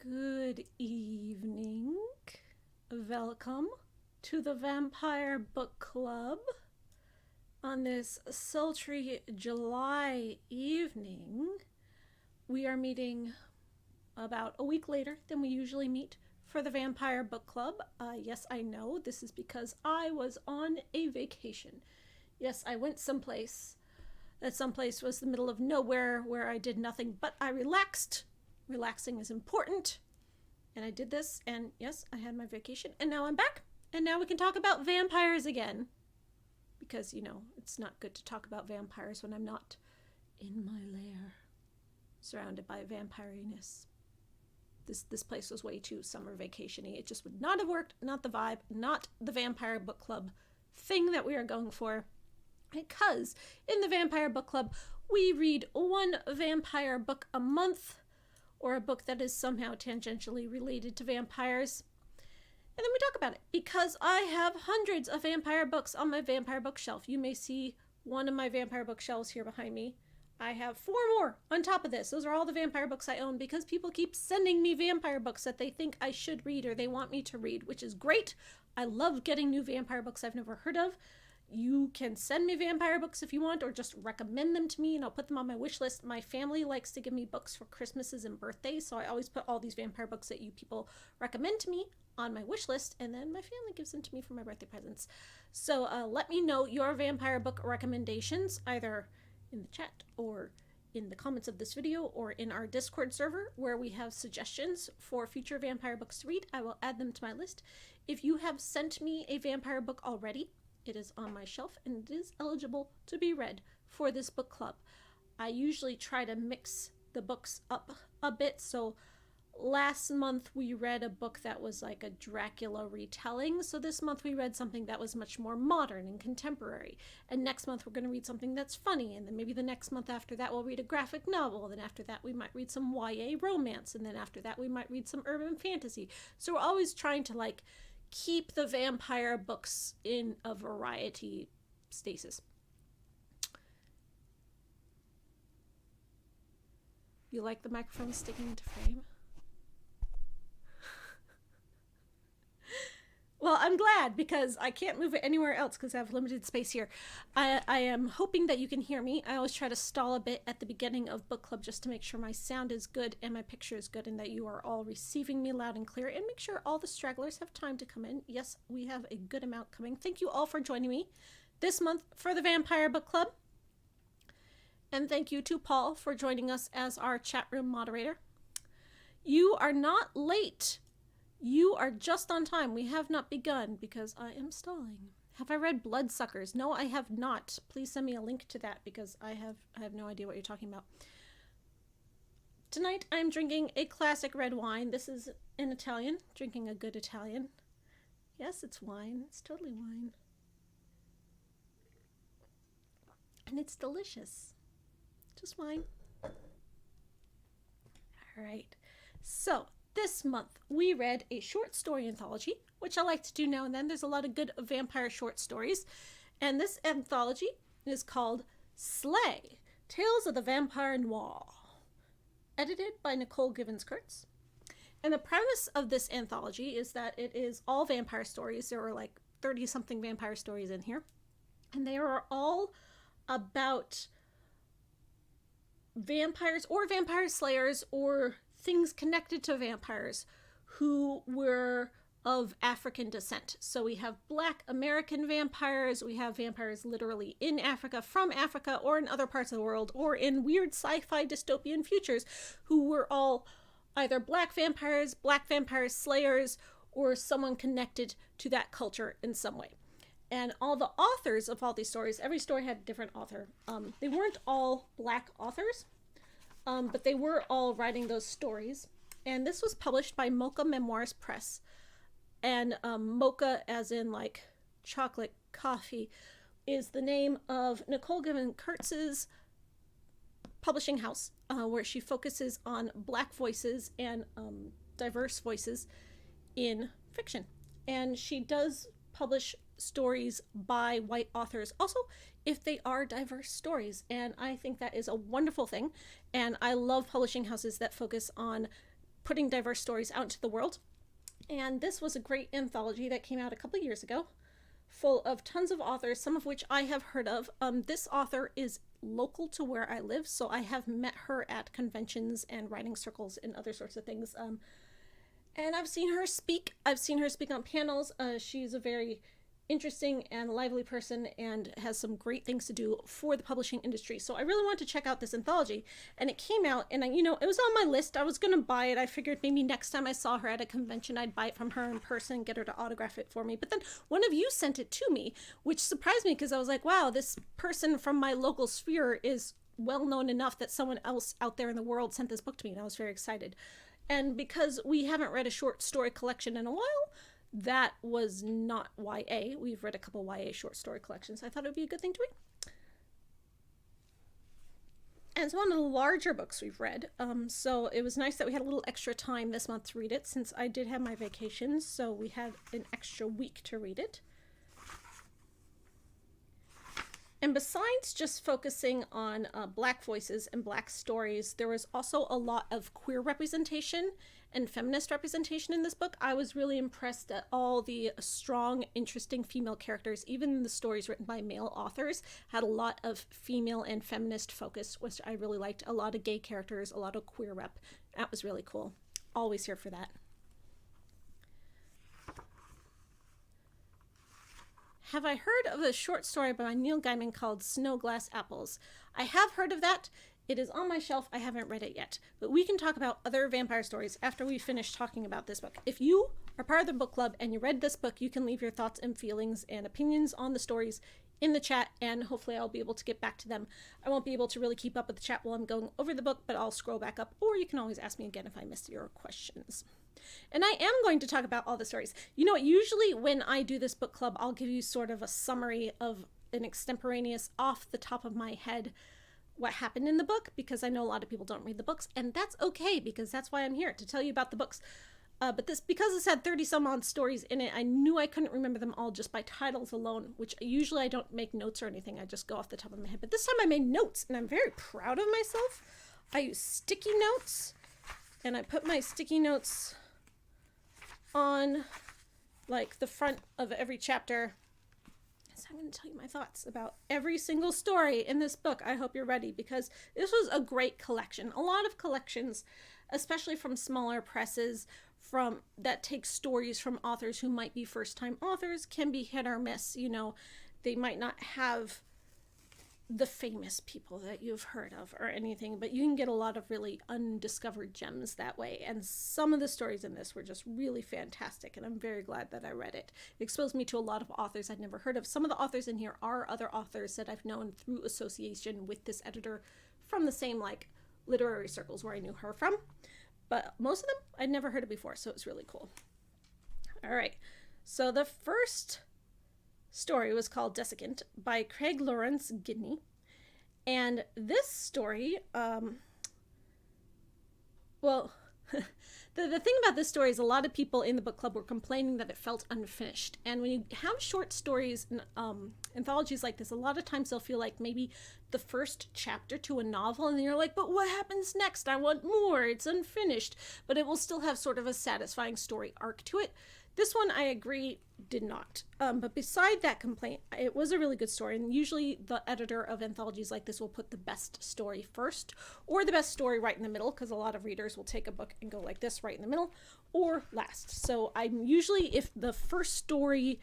Good evening. Welcome to the Vampire Book Club on this sultry July evening. We are meeting about a week later than we usually meet for the Vampire Book Club. Yes, I know this is because I was on a vacation. Yes, I went someplace. That someplace was the middle of nowhere where I did nothing but I relaxed. Relaxing is important. And I did this, and yes, I had my vacation, and now I'm back. And now we can talk about vampires again. Because, you know, it's not good to talk about vampires when I'm not in my lair, surrounded by vampiriness. This place was way too summer vacation-y. It just would not have worked, not the vibe, not the Vampire Book Club thing that we are going for. Because in the Vampire Book Club, we read one vampire book a month, or a book that is somehow tangentially related to vampires. And then we talk about it, because I have hundreds of vampire books on my vampire bookshelf. You may see one of my vampire bookshelves here behind me. I have 4 more on top of this. Those are all the vampire books I own, because people keep sending me vampire books that they think I should read or they want me to read, which is great. I love getting new vampire books I've never heard of. You can send me vampire books if you want, or just recommend them to me and I'll put them on my wish list. My family likes to give me books for Christmases and birthdays, so I always put all these vampire books that you people recommend to me on my wish list, and then my family gives them to me for my birthday presents. So let me know your vampire book recommendations, either in the chat or in the comments of this video or in our Discord server, where we have suggestions for future vampire books to read. I will add them to my list. If you have sent me a vampire book already, it is on my shelf and it is eligible to be read for this book club. I usually try to mix the books up a bit. So last month we read a book that was like a Dracula retelling. So this month we read something that was much more modern and contemporary. And next month we're going to read something that's funny. And then maybe the next month after that we'll read a graphic novel. Then after that we might read some YA romance. And then after that we might read some urban fantasy. So we're always trying to like keep the vampire books in a variety stasis. You like the microphone sticking into frame? Well, I'm glad, because I can't move it anywhere else because I have limited space here. I am hoping that you can hear me. I always try to stall a bit at the beginning of book club just to make sure my sound is good and my picture is good and that you are all receiving me loud and clear, and make sure all the stragglers have time to come in. Yes, we have a good amount coming. Thank you all for joining me this month for the Vampire Book Club. And thank you to Paul for joining us as our chat room moderator. You are not late. You are just on time. We have not begun because I am stalling. Have I read Bloodsuckers? No, I have not. Please send me a link to that because I have no idea what you're talking about. Tonight I'm drinking a classic red wine. This is an Italian, drinking a good Italian. Yes, it's wine. It's totally wine. And it's delicious. Just wine. All right. So, this month, we read a short story anthology, which I like to do now and then. There's a lot of good vampire short stories. And this anthology is called Slay, Tales of the Vampire Noire, edited by Nicole Givens-Kurtz. And the premise of this anthology is that it is all vampire stories. There are like 30-something vampire stories in here. And they are all about vampires or vampire slayers or things connected to vampires who were of African descent. So we have Black American vampires, we have vampires literally in Africa, from Africa, or in other parts of the world, or in weird sci-fi dystopian futures, who were all either Black vampire slayers, or someone connected to that culture in some way. And all the authors of all these stories, every story had a different author. They weren't all Black authors, but they were all writing those stories. And this was published by Mocha Memoirs Press. And Mocha, as in like chocolate coffee, is the name of Nicole Givens-Kurtz's publishing house, where she focuses on Black voices and diverse voices in fiction. And she does publish stories by white authors also, if they are diverse stories. And I think that is a wonderful thing. And I love publishing houses that focus on putting diverse stories out into the world. And this was a great anthology that came out a couple of years ago, full of tons of authors, some of which I have heard of. This author is local to where I live, so I have met her at conventions and writing circles and other sorts of things. And I've seen her speak. I've seen her speak on panels. She's a very interesting and lively person and has some great things to do for the publishing industry. So I really wanted to check out this anthology, and it came out, and it was on my list. I was going to buy it. I figured maybe next time I saw her at a convention, I'd buy it from her in person, get her to autograph it for me. But then one of you sent it to me, which surprised me because I was like, wow, this person from my local sphere is well known enough that someone else out there in the world sent this book to me, and I was very excited. And because we haven't read a short story collection in a while, that was not YA. We've read a couple YA short story collections. I thought it would be a good thing to read. And it's one of the larger books we've read. So it was nice that we had a little extra time this month to read it, since I did have my vacations. So we had an extra week to read it. And besides just focusing on Black voices and Black stories, there was also a lot of queer representation and feminist representation in this book. I was really impressed at all the strong, interesting female characters. Even the stories written by male authors had a lot of female and feminist focus, which I really liked. A lot of gay characters, a lot of queer rep. That was really cool. Always here for that. Have I heard of a short story by Neil Gaiman called Snow Glass Apples? I have heard of that. It is on my shelf. I haven't read it yet. But we can talk about other vampire stories after we finish talking about this book. If you are part of the book club and you read this book, you can leave your thoughts and feelings and opinions on the stories in the chat, and hopefully I'll be able to get back to them. I won't be able to really keep up with the chat while I'm going over the book, but I'll scroll back up, or you can always ask me again if I missed your questions. And I am going to talk about all the stories. You know, usually when I do this book club, I'll give you sort of a summary of an extemporaneous, off the top of my head, what happened in the book, because I know a lot of people don't read the books, and that's okay, because that's why I'm here, to tell you about the books. But because this had 30 some odd stories in it, I knew I couldn't remember them all just by titles alone, which usually I don't make notes or anything. I just go off the top of my head. But this time I made notes, and I'm very proud of myself. I use sticky notes, and I put my sticky notes on like the front of every chapter. So I'm going to tell you my thoughts about every single story in this book. I hope you're ready, because this was a great collection. A lot of collections, especially from smaller presses, that take stories from authors who might be first-time authors, can be hit or miss. You know, they might not have the famous people that you've heard of or anything, but you can get a lot of really undiscovered gems that way. And some of the stories in this were just really fantastic, and I'm very glad that I read it. It exposed me to a lot of authors I'd never heard of. Some of the authors in here are other authors that I've known through association with this editor from the same like literary circles where I knew her from. But most of them I'd never heard of before, so it was really cool. All right, so the first story was called Desiccant by Craig Lawrence Gidney. And this story, well, the thing about this story is a lot of people in the book club were complaining that it felt unfinished. And when you have short stories and anthologies like this, a lot of times they'll feel like maybe the first chapter to a novel, and you're like, but what happens next? I want more. It's unfinished. But it will still have sort of a satisfying story arc to it. This one, I agree, did not. But beside that complaint, it was a really good story. And usually the editor of anthologies like this will put the best story first, or the best story right in the middle, because a lot of readers will take a book and go like this right in the middle, or last. So I'm usually, if the first story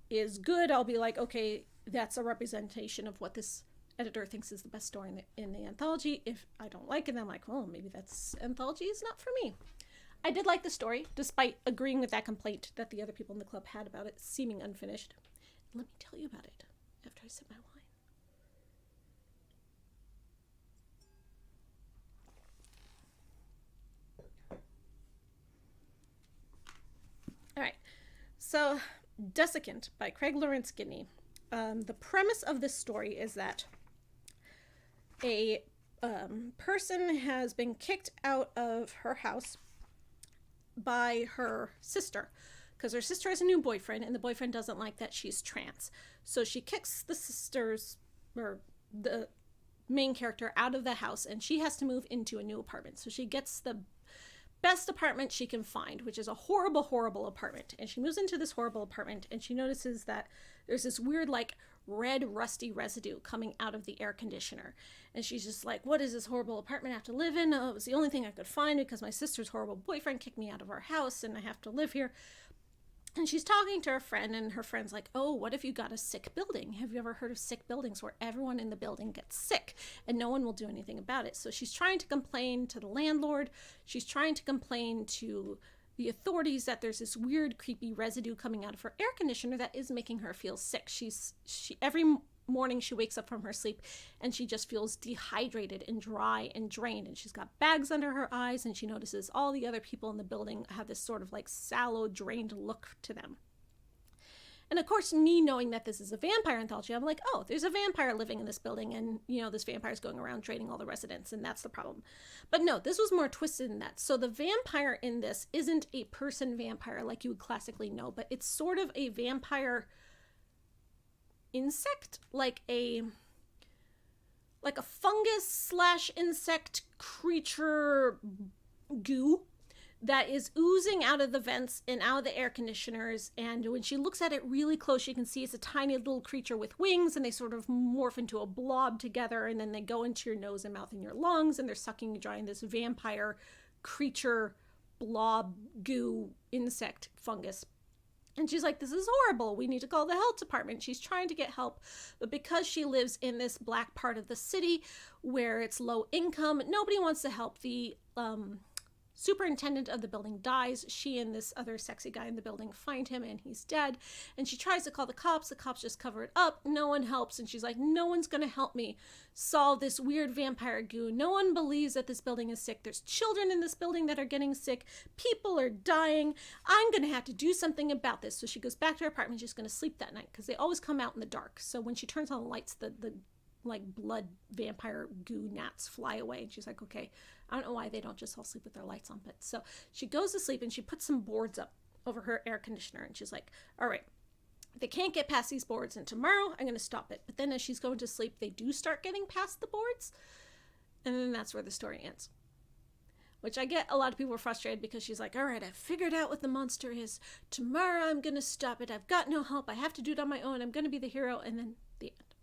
is good, I'll be like, okay, that's a representation of what this editor thinks is the best story in the anthology. If I don't like it, I'm like, well, maybe that's anthology is not for me. I did like the story, despite agreeing with that complaint that the other people in the club had about it seeming unfinished. Let me tell you about it after I sip my wine. All right, so Desiccant by Craig Lawrence Gidney. The premise of this story is that a person has been kicked out of her house by her sister, because her sister has a new boyfriend, and the boyfriend doesn't like that she's trans. So she kicks the sister's, or the main character, out of the house, and she has to move into a new apartment. So she gets the best apartment she can find, which is a horrible, horrible apartment. And she moves into this horrible apartment, and she notices that there's this weird, like, red rusty residue coming out of the air conditioner. And she's just like, what is this horrible apartment I have to live in? Oh, it was the only thing I could find because my sister's horrible boyfriend kicked me out of our house and I have to live here. And she's talking to her friend, and her friend's like, oh, what if you got a sick building? Have you ever heard of sick buildings where everyone in the building gets sick and no one will do anything about it? So she's trying to complain to the landlord. She's trying to complain to the authorities that there's this weird, creepy residue coming out of her air conditioner that is making her feel sick. She every morning she wakes up from her sleep and she just feels dehydrated and dry and drained, and she's got bags under her eyes, and she notices all the other people in the building have this sort of like sallow, drained look to them. And of course, me knowing that this is a vampire anthology, I'm like, oh, there's a vampire living in this building, and this vampire's going around draining all the residents, and that's the problem. But no, this was more twisted than that. So the vampire in this isn't a person vampire like you would classically know, but it's sort of a vampire insect, like a fungus slash insect creature goo that is oozing out of the vents and out of the air conditioners. And when she looks at it really close, you can see it's a tiny little creature with wings, and they sort of morph into a blob together, and then they go into your nose and mouth and your lungs, and they're sucking and drying this vampire creature blob goo insect fungus. And she's like, this is horrible. We need to call the health department. She's trying to get help. But because she lives in this black part of the city where it's low income, nobody wants to help. The superintendent of the building dies. She and this other sexy guy in the building find him, and he's dead. And she tries to call the cops. The cops just cover it up. No one helps. And she's like, no one's going to help me solve this weird vampire goo. No one believes that this building is sick. There's children in this building that are getting sick. People are dying. I'm going to have to do something about this. So she goes back to her apartment. She's going to sleep that night because they always come out in the dark. So when she turns on the lights, the like blood vampire goo gnats fly away. And she's like, okay, I don't know why they don't just all sleep with their lights on. But so she goes to sleep, and she puts some boards up over her air conditioner, and she's like, all right, they can't get past these boards, and tomorrow I'm going to stop it. But then as she's going to sleep, they do start getting past the boards, and then that's where the story ends. Which I get a lot of people are frustrated because she's like, all right, I've figured out what the monster is. Tomorrow I'm going to stop it. I've got no help. I have to do it on my own. I'm going to be the hero. And then the end.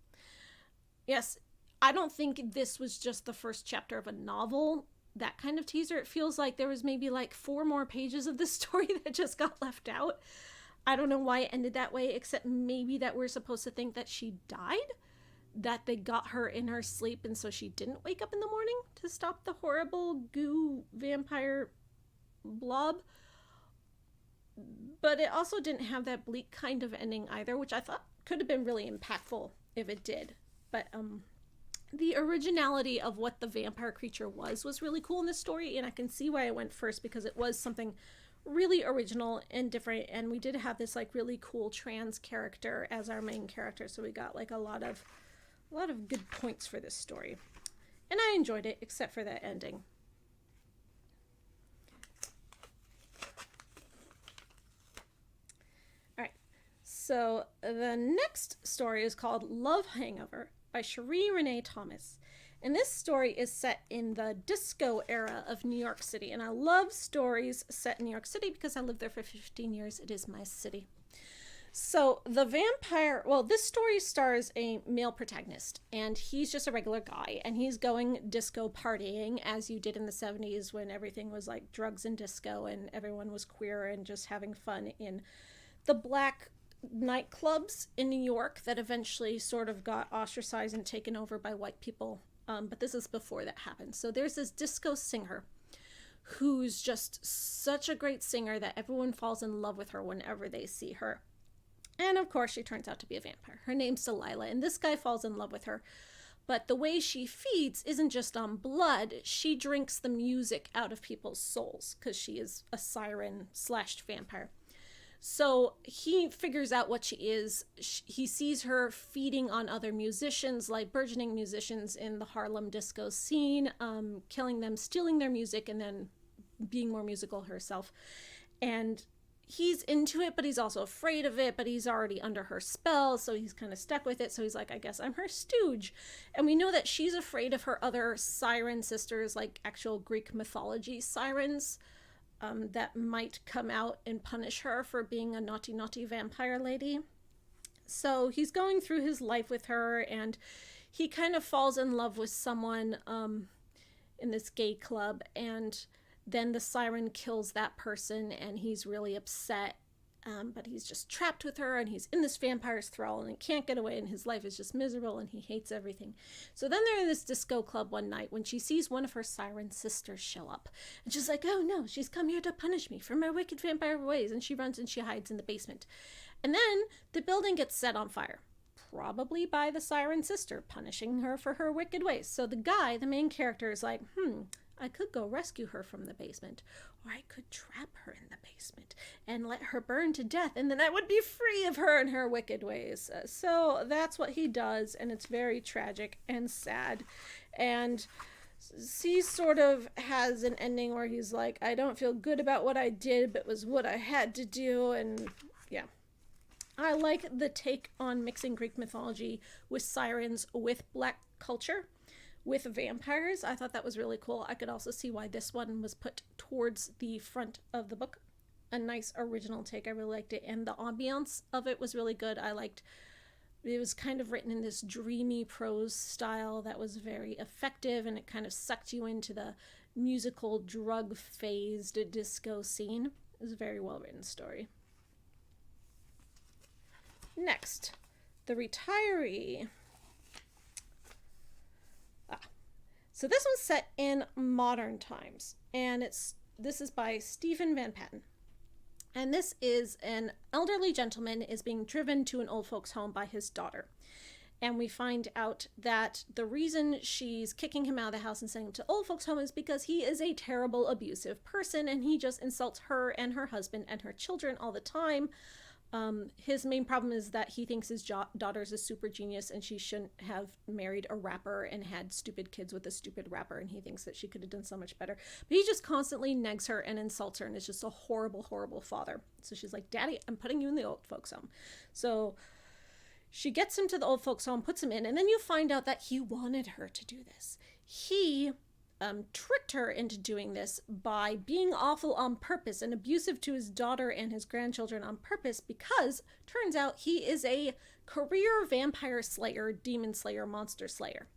Yes, I don't think this was just the first chapter of a novel, that kind of teaser. It feels like there was maybe like 4 more pages of this story that just got left out. I don't know why it ended that way, except maybe that we're supposed to think that she died, that they got her in her sleep, and so she didn't wake up in the morning to stop the horrible goo vampire blob. But it also didn't have that bleak kind of ending either, which I thought could have been really impactful if it did. But the originality of what the vampire creature was really cool in this story, and I can see why I went first, because it was something really original and different, and we did have this like really cool trans character as our main character, so we got like a lot of good points for this story, and I enjoyed it except for that ending. All right, so the next story is called Love Hangover by Cherie Renee Thomas. And this story is set in the disco era of New York City. And I love stories set in New York City because I lived there for 15 years. It is my city. So the vampire, well, this story stars a male protagonist, and he's just a regular guy, and he's going disco partying as you did in the 70s when everything was like drugs and disco and everyone was queer and just having fun in the black nightclubs in New York that eventually sort of got ostracized and taken over by white people. But this is before that happened. So there's this disco singer who's just such a great singer that everyone falls in love with her whenever they see her. And of course, she turns out to be a vampire. Her name's Delilah, and this guy falls in love with her. But the way she feeds isn't just on blood. She drinks the music out of people's souls because she is a siren / vampire. So he figures out what she is. He sees her feeding on other musicians, like burgeoning musicians in the Harlem disco scene, killing them, stealing their music, and then being more musical herself. And he's into it, but he's also afraid of it, but he's already under her spell, so he's kind of stuck with it. So he's like, I guess I'm her stooge. And we know that she's afraid of her other siren sisters, like actual Greek mythology sirens. that might come out and punish her for being a naughty, naughty vampire lady. So he's going through his life with her, and he kind of falls in love with someone in this gay club, and then the siren kills that person, and he's really upset. But he's just trapped with her, and he's in this vampire's thrall, and he can't get away, and his life is just miserable, and he hates everything. So then they're in this disco club one night when she sees one of her siren sisters show up. And she's like, oh no, she's come here to punish me for my wicked vampire ways. And she runs and she hides in the basement. And then the building gets set on fire. Probably by the siren sister, punishing her for her wicked ways. So the guy, the main character, is like, I could go rescue her from the basement, or I could trap her in the basement and let her burn to death, and then I would be free of her and her wicked ways. So that's what he does, and it's very tragic and sad. And he sort of has an ending where he's like, I don't feel good about what I did, but it was what I had to do, and yeah. I like the take on mixing Greek mythology with sirens, with Black culture, with vampires. I thought that was really cool. I could also see why this one was put towards the front of the book. A nice original take. I really liked it. And the ambiance of it was really good. I liked it. Was kind of written in this dreamy prose style that was very effective, and it kind of sucked you into the musical drug-phased disco scene. It was a very well-written story. Next, The Retiree. So this one's set in modern times, and this is by Stephen Van Patten. And this is an elderly gentleman is being driven to an old folks home by his daughter. And we find out that the reason she's kicking him out of the house and sending him to old folks home is because he is a terrible, abusive person, and he just insults her and her husband and her children all the time. His main problem is that he thinks his daughter's a super genius, and she shouldn't have married a rapper and had stupid kids with a stupid rapper, and he thinks that she could have done so much better. But he just constantly negs her and insults her, and is just a horrible, horrible father. So she's like, Daddy, I'm putting you in the old folks home. So she gets him to the old folks home, puts him in, and then you find out that he wanted her to do this. He tricked her into doing this by being awful on purpose and abusive to his daughter and his grandchildren on purpose, because turns out he is a career vampire slayer, demon slayer, monster slayer.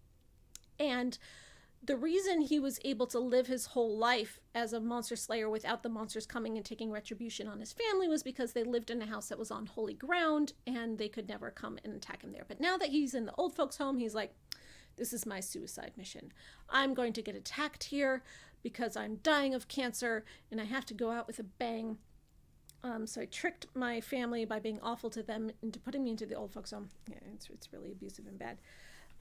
And the reason he was able to live his whole life as a monster slayer without the monsters coming and taking retribution on his family was because they lived in a house that was on holy ground, and they could never come and attack him there. But now that he's in the old folks home, he's like, this is my suicide mission. I'm going to get attacked here because I'm dying of cancer and I have to go out with a bang. So I tricked my family by being awful to them into putting me into the old folks home. Yeah, it's really abusive and bad.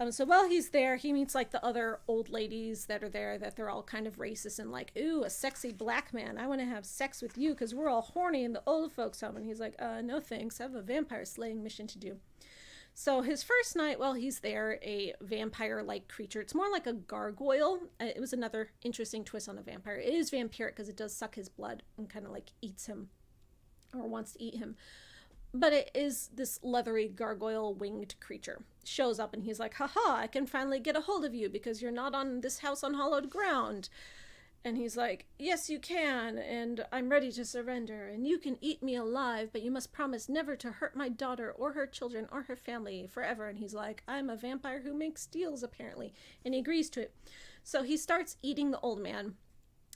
So while he's there, he meets like the other old ladies that are there, that they're all kind of racist and like, ooh, a sexy black man. I want to have sex with you because we're all horny in the old folks home. And he's like, no thanks. I have a vampire slaying mission to do. So his first night while he's there, a vampire-like creature, it's more like a gargoyle. It was another interesting twist on a vampire. It is vampiric because it does suck his blood and kind of like eats him or wants to eat him. But it is this leathery gargoyle winged creature. Shows up and he's like, haha, I can finally get a hold of you because you're not on this house on hallowed ground. And he's like, yes, you can, and I'm ready to surrender, and you can eat me alive, but you must promise never to hurt my daughter or her children or her family forever. And he's like, I'm a vampire who makes deals, apparently. And he agrees to it. So he starts eating the old man.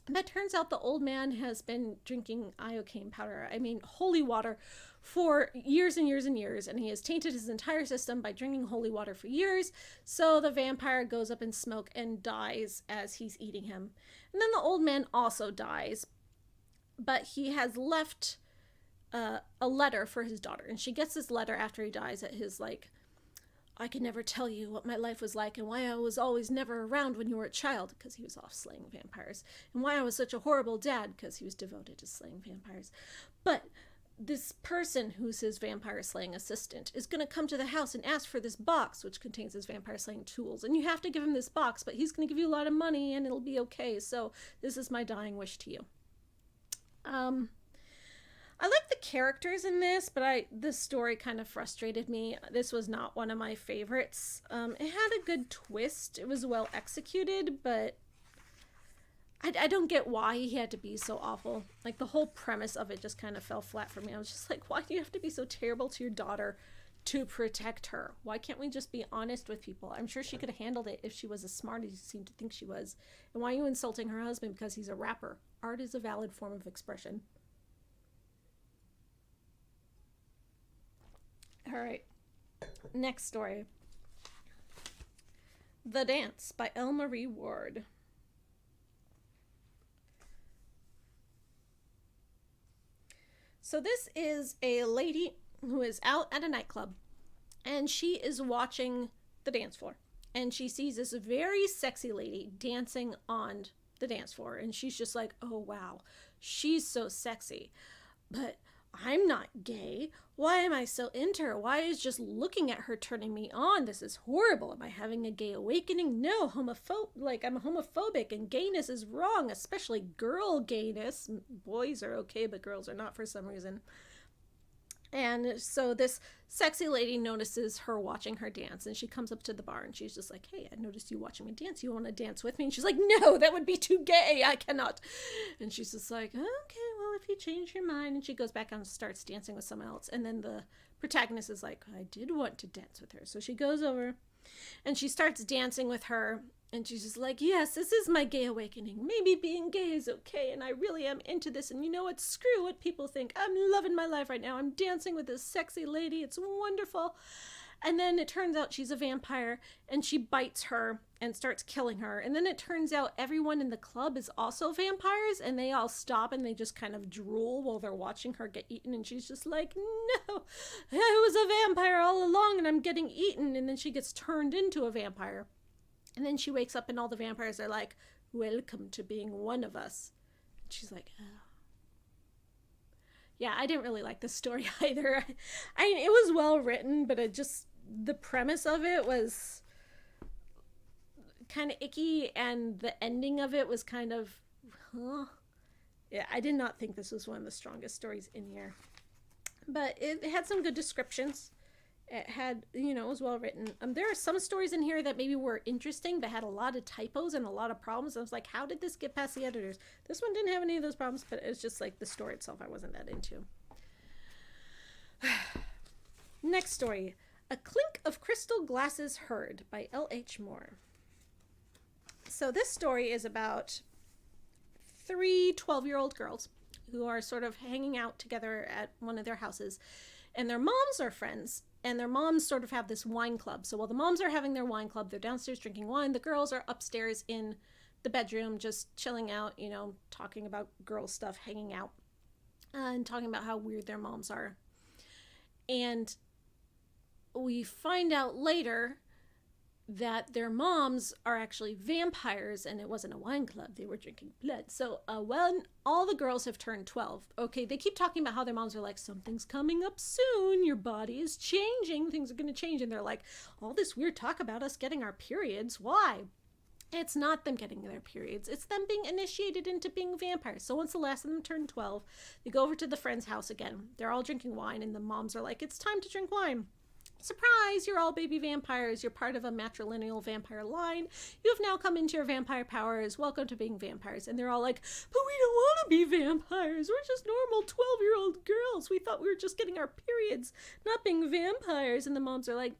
But turns out the old man has been drinking iocane powder, holy water, for years and years and years, and he has tainted his entire system by drinking holy water for years. So the vampire goes up in smoke and dies as he's eating him. And then the old man also dies, but he has left a letter for his daughter, and she gets this letter after he dies at his like, I can never tell you what my life was like and why I was always never around when you were a child, because he was off slaying vampires, and why I was such a horrible dad, because he was devoted to slaying vampires. But this person who's his vampire slaying assistant is going to come to the house and ask for this box, which contains his vampire slaying tools. And you have to give him this box, but he's going to give you a lot of money and it'll be okay. So this is my dying wish to you. I like the characters in this, but this story kind of frustrated me. This was not one of my favorites. It had a good twist. It was well executed, but I don't get why he had to be so awful. Like, the whole premise of it just kind of fell flat for me. I was just like, why do you have to be so terrible to your daughter to protect her? Why can't we just be honest with people? I'm sure she could have handled it if she was as smart as you seem to think she was. And why are you insulting her husband because he's a rapper? Art is a valid form of expression. All right. Next story. The Dance by L. Marie Ward. So this is a lady who is out at a nightclub, and she is watching the dance floor. And she sees this very sexy lady dancing on the dance floor. And she's just like, oh, wow, she's so sexy. But I'm not gay. Why am I so into her? Why is just looking at her turning me on? This is horrible. Am I having a gay awakening? No, I'm homophobic, and gayness is wrong, especially girl gayness. Boys are okay, but girls are not for some reason. And so this sexy lady notices her watching her dance, and she comes up to the bar, and she's just like, hey, I noticed you watching me dance. You want to dance with me? And she's like, no, that would be too gay. I cannot. And she's just like, okay, well, if you change your mind. And she goes back and starts dancing with someone else. And then the protagonist is like, I did want to dance with her. So she goes over, and she starts dancing with her. And she's just like, yes, this is my gay awakening. Maybe being gay is okay, and I really am into this. And you know what? Screw what people think. I'm loving my life right now. I'm dancing with this sexy lady. It's wonderful. And then it turns out she's a vampire, and she bites her and starts killing her. And then it turns out everyone in the club is also vampires, and they all stop and they just kind of drool while they're watching her get eaten. And she's just like, no, I was a vampire all along, and I'm getting eaten. And then she gets turned into a vampire. And then she wakes up and all the vampires are like, welcome to being one of us. And she's like, oh. Yeah, I didn't really like this story either. I mean, it was well written, but the premise of it was kind of icky, and the ending of it was kind of, huh? Yeah, I did not think this was one of the strongest stories in here. But it had some good descriptions. It had, it was well written. There are some stories in here that maybe were interesting, but had a lot of typos and a lot of problems. I was like, how did this get past the editors? This one didn't have any of those problems, but it was just like the story itself I wasn't that into. Next story. A Clink of Crystal Glasses Heard by L.H. Moore. So this story is about 3 12-year-old girls who are sort of hanging out together at one of their houses, and their moms are friends. And their moms sort of have this wine club. So while the moms are having their wine club, they're downstairs drinking wine. The girls are upstairs in the bedroom just chilling out, talking about girl stuff, hanging out, and talking about how weird their moms are. And we find out later that their moms are actually vampires, and it wasn't a wine club. They were drinking blood. So when all the girls have turned 12, okay, they keep talking about how their moms are like, something's coming up soon. Your body is changing. Things are going to change. And they're like, all this weird talk about us getting our periods. Why? It's not them getting their periods. It's them being initiated into being vampires. So once the last of them turn 12, they go over to the friend's house again. They're all drinking wine, and the moms are like, it's time to drink wine. Surprise, you're all baby vampires. You're part of a matrilineal vampire line. You have now come into your vampire powers. Welcome to being vampires. And they're all like, but we don't want to be vampires. We're just normal 12-year-old girls. We thought we were just getting our periods, not being vampires. And the moms are like,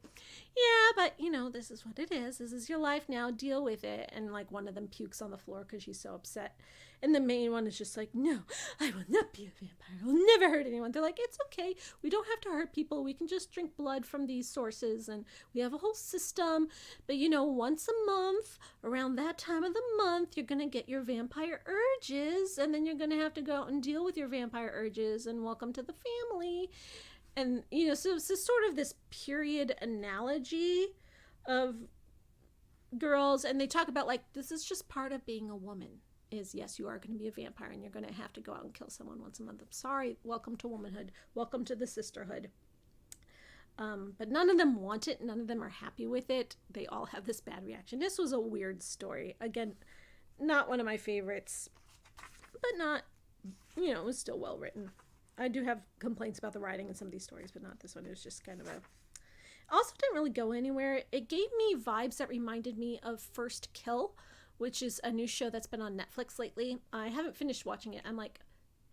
yeah, but this is what it is. This is your life now. Deal with it. And like one of them pukes on the floor because she's so upset. And the main one is just like, no, I will not be a vampire. I will never hurt anyone. They're like, it's okay. We don't have to hurt people. We can just drink blood from these sources. And we have a whole system. But once a month, around that time of the month, you're going to get your vampire urges. And then you're going to have to go out and deal with your vampire urges. And welcome to the family. And, so it's sort of this period analogy of girls. And they talk about, like, this is just part of being a woman. Is, yes, you are going to be a vampire, and you're going to have to go out and kill someone once a month. I'm sorry. Welcome to womanhood. Welcome to the sisterhood. But none of them want it. None of them are happy with it. They all have this bad reaction. This was a weird story. Again, not one of my favorites, but not, it was still well written. I do have complaints about the writing in some of these stories, but not this one. It was just kind of also didn't really go anywhere. It gave me vibes that reminded me of First Kill, which is a new show that's been on Netflix lately. I haven't finished watching it. I'm like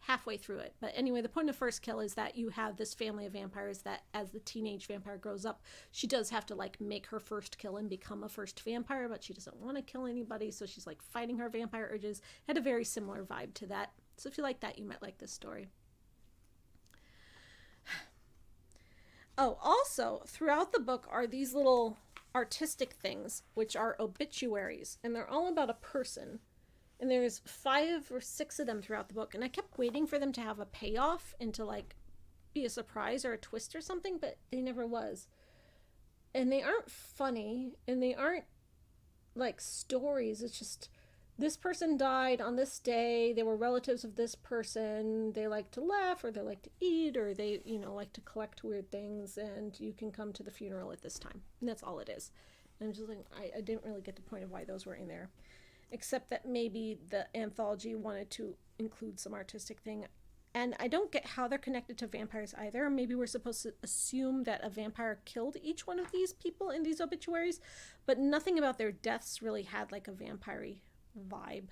halfway through it. But anyway, the point of First Kill is that you have this family of vampires that as the teenage vampire grows up, she does have to like make her first kill and become a first vampire, but she doesn't want to kill anybody. So she's like fighting her vampire urges. Had a very similar vibe to that. So if you like that, you might like this story. Oh, also throughout the book are these little artistic things, which are obituaries, and they're all about a person. And there's 5 or 6 of them throughout the book. And I kept waiting for them to have a payoff and to like be a surprise or a twist or something, but they never was. And they aren't funny and they aren't like stories. It's just this person died on this day. They were relatives of this person. They like to laugh or they like to eat or they, you know, like to collect weird things. And you can come to the funeral at this time. And that's all it is. And I'm just like, I didn't really get the point of why those were in there. Except that maybe the anthology wanted to include some artistic thing. And I don't get how they're connected to vampires either. Maybe we're supposed to assume that a vampire killed each one of these people in these obituaries, but nothing about their deaths really had like a vampire-y vibe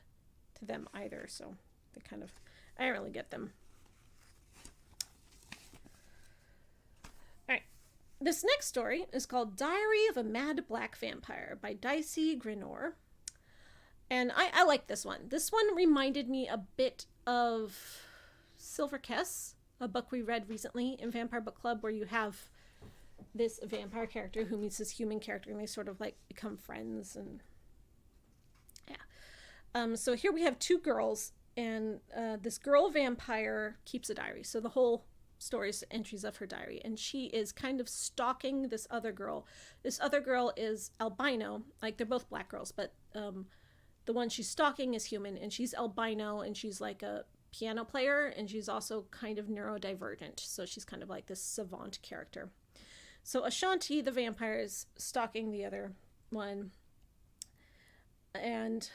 to them either. So they kind of, I don't really get them. All right. This next story is called Diary of a Mad Black Vampire by Desiccant. And I like this one. This one reminded me a bit of Silver Kiss, a book we read recently in Vampire Book Club, where you have this vampire character who meets this human character and they sort of like become friends. And yeah. So here we have 2 girls, and this girl vampire keeps a diary. So the whole story is entries of her diary, and she is kind of stalking this other girl. This other girl is albino. Like, they're both black girls, but the one she's stalking is human, and she's albino, and she's like a piano player, and she's also kind of neurodivergent. So she's kind of like this savant character. So Ashanti, the vampire, is stalking the other one, and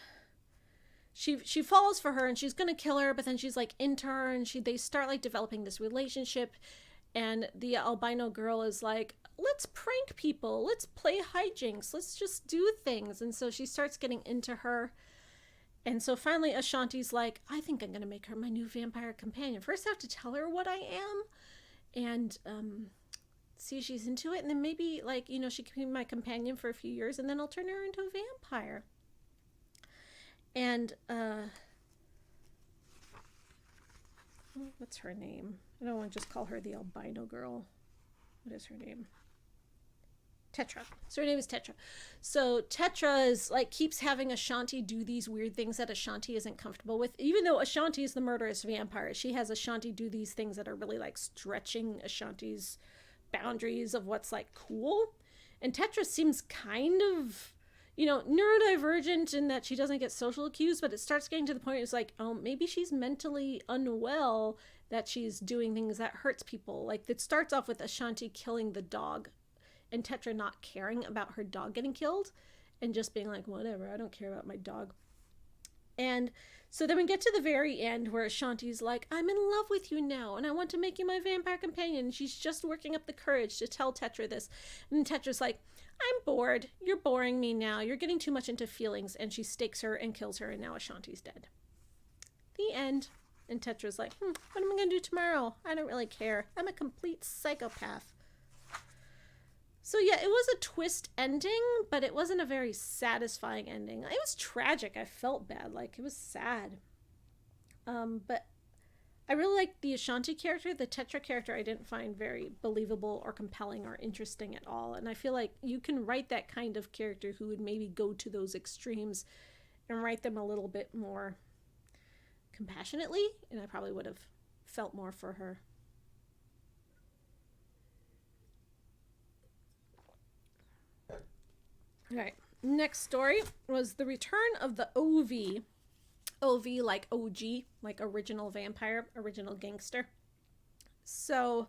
she falls for her, and she's gonna kill her, but then she's like into her, and they start like developing this relationship. And the albino girl is like, let's prank people. Let's play hijinks. Let's just do things. And so she starts getting into her. And so finally Ashanti's like, I think I'm going to make her my new vampire companion. First I have to tell her what I am and see if she's into it. And then maybe like, you know, she can be my companion for a few years and then I'll turn her into a vampire. And what's her name? I don't want to just call her the albino girl. What is her name? Tetra. So her name is Tetra. So Tetra is like keeps having Ashanti do these weird things that Ashanti isn't comfortable with. Even though Ashanti is the murderous vampire, she has Ashanti do these things that are really like stretching Ashanti's boundaries of what's like cool. And Tetra seems kind of, you know, neurodivergent in that she doesn't get social cues, but it starts getting to the point it's like, oh, maybe she's mentally unwell, that she's doing things that hurts people. Like it starts off with Ashanti killing the dog and Tetra not caring about her dog getting killed and just being like, whatever, I don't care about my dog. And so then we get to the very end where Ashanti's like, I'm in love with you now and I want to make you my vampire companion. And she's just working up the courage to tell Tetra this. And Tetra's like, I'm bored. You're boring me now. You're getting too much into feelings. And she stakes her and kills her, and now Ashanti's dead. The end. And Tetra's like, what am I going to do tomorrow? I don't really care. I'm a complete psychopath. So yeah, it was a twist ending, but it wasn't a very satisfying ending. It was tragic. I felt bad. Like, it was sad. But I really liked the Ashanti character. The Tetra character I didn't find very believable or compelling or interesting at all. And I feel like you can write that kind of character who would maybe go to those extremes and write them a little bit more compassionately, and I probably would have felt more for her. All right, next story was the return of the OV. OV like OG, like original vampire, original gangster. So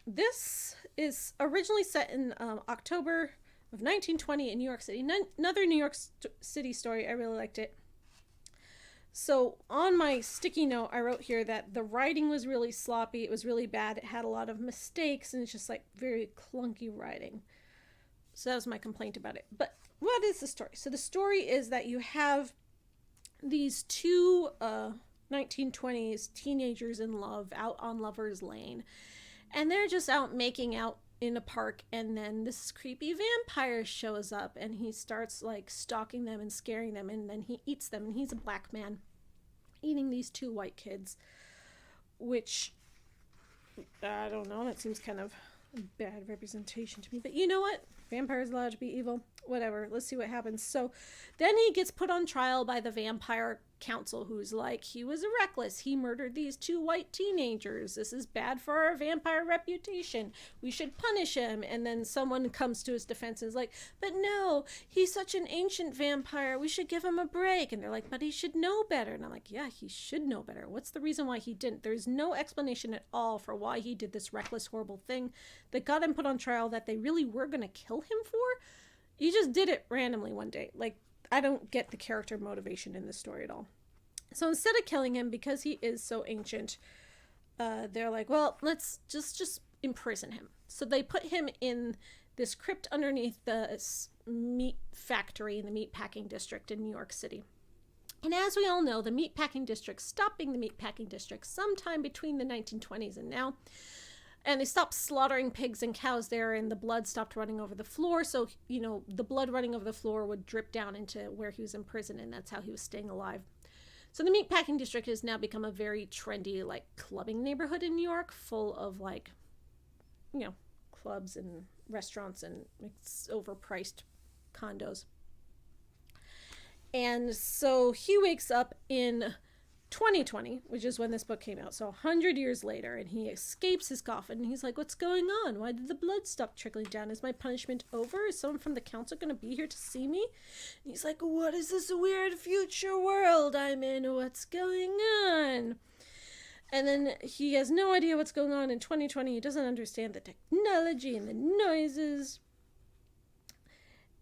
this is originally set in October of 1920 in New York City. Another New York City story. I really liked it. So on my sticky note, I wrote here that the writing was really sloppy. It was really bad. It had a lot of mistakes, and it's just like very clunky writing. So that was my complaint about it. But what is the story? So the story is that you have these two 1920s teenagers in love out on Lover's Lane. And they're just out making out in a park, and then this creepy vampire shows up, and he starts like stalking them and scaring them, and then he eats them, and he's a black man eating these two white kids, which I don't know, that seems kind of a bad representation to me, but you know what? Vampires allowed to be evil. Whatever. Let's see what happens. So then he gets put on trial by the vampire council, who's like, he was reckless. He murdered these two white teenagers. This is bad for our vampire reputation. We should punish him. And then someone comes to his defense and is like, but no, he's such an ancient vampire. We should give him a break. And they're like, but he should know better. And I'm like, yeah, he should know better. What's the reason why he didn't? There's no explanation at all for why he did this reckless, horrible thing that got him put on trial that they really were going to kill him for. You just did it randomly one day. Like, I don't get the character motivation in this story at all. So instead of killing him because he is so ancient, they're like, well, let's just imprison him. So they put him in this crypt underneath the meat factory in the meatpacking district in New York City. And as we all know, the meatpacking district stopped being the meatpacking district sometime between the 1920s and now. And they stopped slaughtering pigs and cows there, and the blood stopped running over the floor. So, you know, the blood running over the floor would drip down into where he was in prison, and that's how he was staying alive. So the meatpacking district has now become a very trendy, like, clubbing neighborhood in New York, full of, like, you know, clubs and restaurants and overpriced condos. And so he wakes up in 2020, which is when this book came out, so 100 years later, and he escapes his coffin, and he's like, what's going on? Why did the blood stop trickling down? Is my punishment over? Is someone from the council going to be here to see me? And he's like, what is this weird future world I'm in? What's going on? And then he has no idea what's going on in 2020. He doesn't understand the technology and the noises.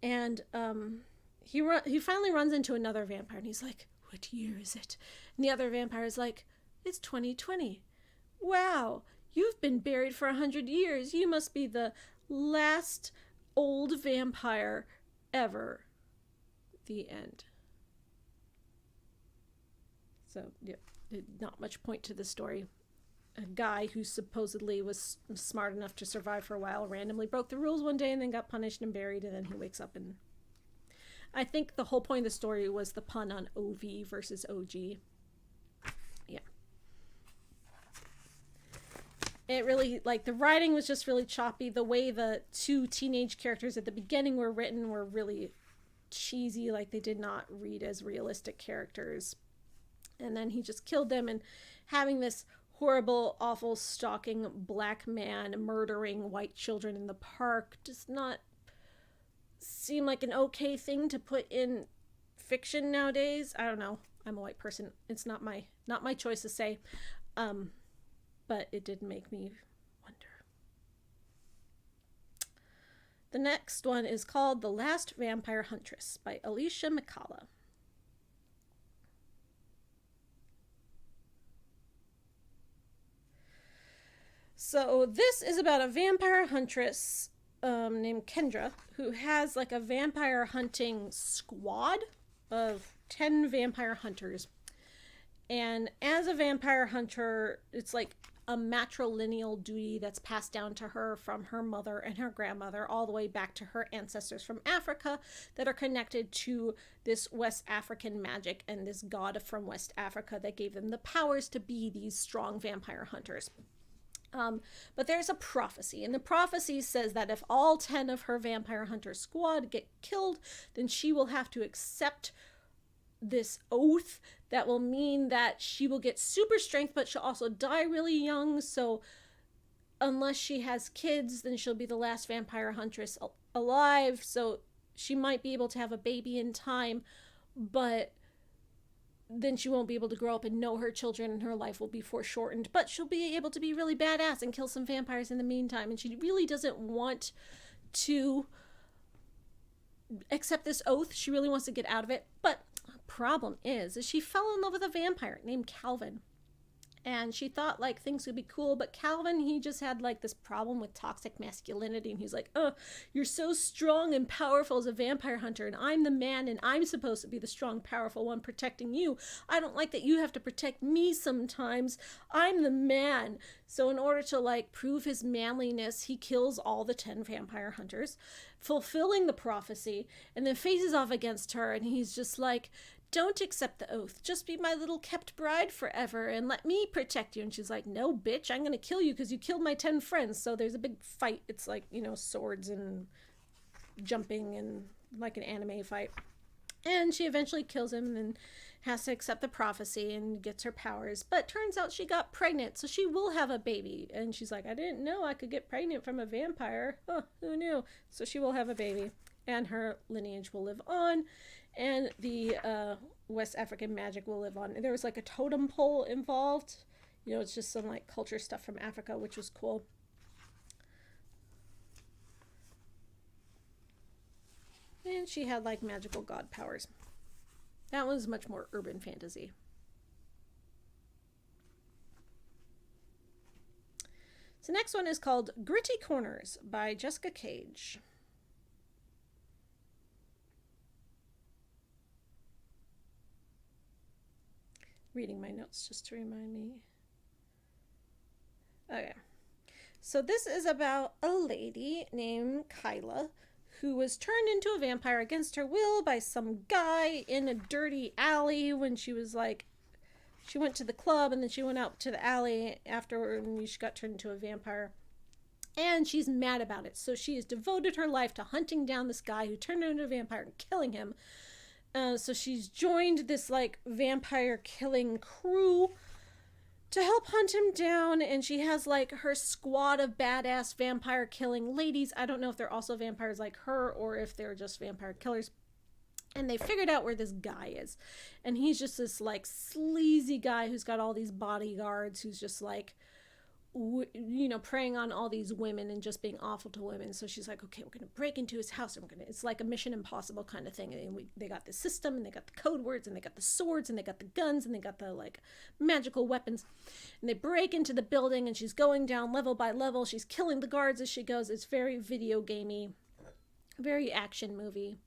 And he finally runs into another vampire, and he's like, what year is it? And the other vampire is like, it's 2020. Wow, you've been buried for 100 years. You must be the last old vampire ever. The end. So, yeah, not much point to the story. A guy who supposedly was smart enough to survive for a while randomly broke the rules one day and then got punished and buried, and then he wakes up and... I think the whole point of the story was the pun on OV versus OG. Yeah. It really, like, the writing was just really choppy. The way the two teenage characters at the beginning were written were really cheesy. Like, they did not read as realistic characters. And then he just killed them, and having this horrible, awful, stalking black man murdering white children in the park does not seem like an okay thing to put in fiction nowadays. I don't know. I'm a white person. It's not my choice to say. But it did make me wonder. The next one is called The Last Vampire Huntress by Elisa Hansen. So this is about a vampire huntress named Kendra, who has like a vampire hunting squad of 10 vampire hunters. And as a vampire hunter, it's like a matrilineal duty that's passed down to her from her mother and her grandmother all the way back to her ancestors from Africa that are connected to this West African magic and this god from West Africa that gave them the powers to be these strong vampire hunters. But there's a prophecy, and the prophecy says that if all 10 of her vampire hunter squad get killed, then she will have to accept this oath that will mean that she will get super strength, but she'll also die really young. So unless she has kids, then she'll be the last vampire huntress alive. So she might be able to have a baby in time, but then she won't be able to grow up and know her children, and her life will be foreshortened. But she'll be able to be really badass and kill some vampires in the meantime. And she really doesn't want to accept this oath. She really wants to get out of it. But the problem is she fell in love with a vampire named Calvin. And she thought like things would be cool, but Calvin, he just had like this problem with toxic masculinity, and he's like, oh, you're so strong and powerful as a vampire hunter, and I'm the man, and I'm supposed to be the strong, powerful one protecting you. I don't like that you have to protect me sometimes. I'm the man. So in order to like prove his manliness, he kills all the 10 vampire hunters, fulfilling the prophecy, and then faces off against her, and he's just like, don't accept the oath. Just be my little kept bride forever and let me protect you. And she's like, no, bitch, I'm going to kill you because you killed my 10 friends. So there's a big fight. It's like, you know, swords and jumping and like an anime fight. And she eventually kills him and has to accept the prophecy and gets her powers. But turns out she got pregnant, so she will have a baby. And she's like, I didn't know I could get pregnant from a vampire. Huh, who knew? So she will have a baby, and her lineage will live on. And the West African magic will live on. And there was like a totem pole involved. You know, it's just some like culture stuff from Africa, which was cool. And she had like magical god powers. That was much more urban fantasy. So next one is called Gritty Corners by Jessica Cage. Reading my notes just to remind me. Okay. So this is about a lady named Kyla who was turned into a vampire against her will by some guy in a dirty alley when she was like, she went to the club and then she went out to the alley after and she got turned into a vampire. And she's mad about it. So she has devoted her life to hunting down this guy who turned her into a vampire and killing him. So she's joined this like vampire killing crew to help hunt him down, and she has like her squad of badass vampire killing ladies. I don't know if they're also vampires like her or if they're just vampire killers. And they figured out where this guy is, and he's just this like sleazy guy who's got all these bodyguards, who's just like, you know, preying on all these women and just being awful to women. So she's like, okay, we're going to break into his house, and it's like a Mission Impossible kind of thing. And they got the system, and they got the code words, and they got the swords, and they got the guns, and they got the like magical weapons. And they break into the building, and she's going down level by level. She's killing the guards as she goes. It's very video gamey, very action movie.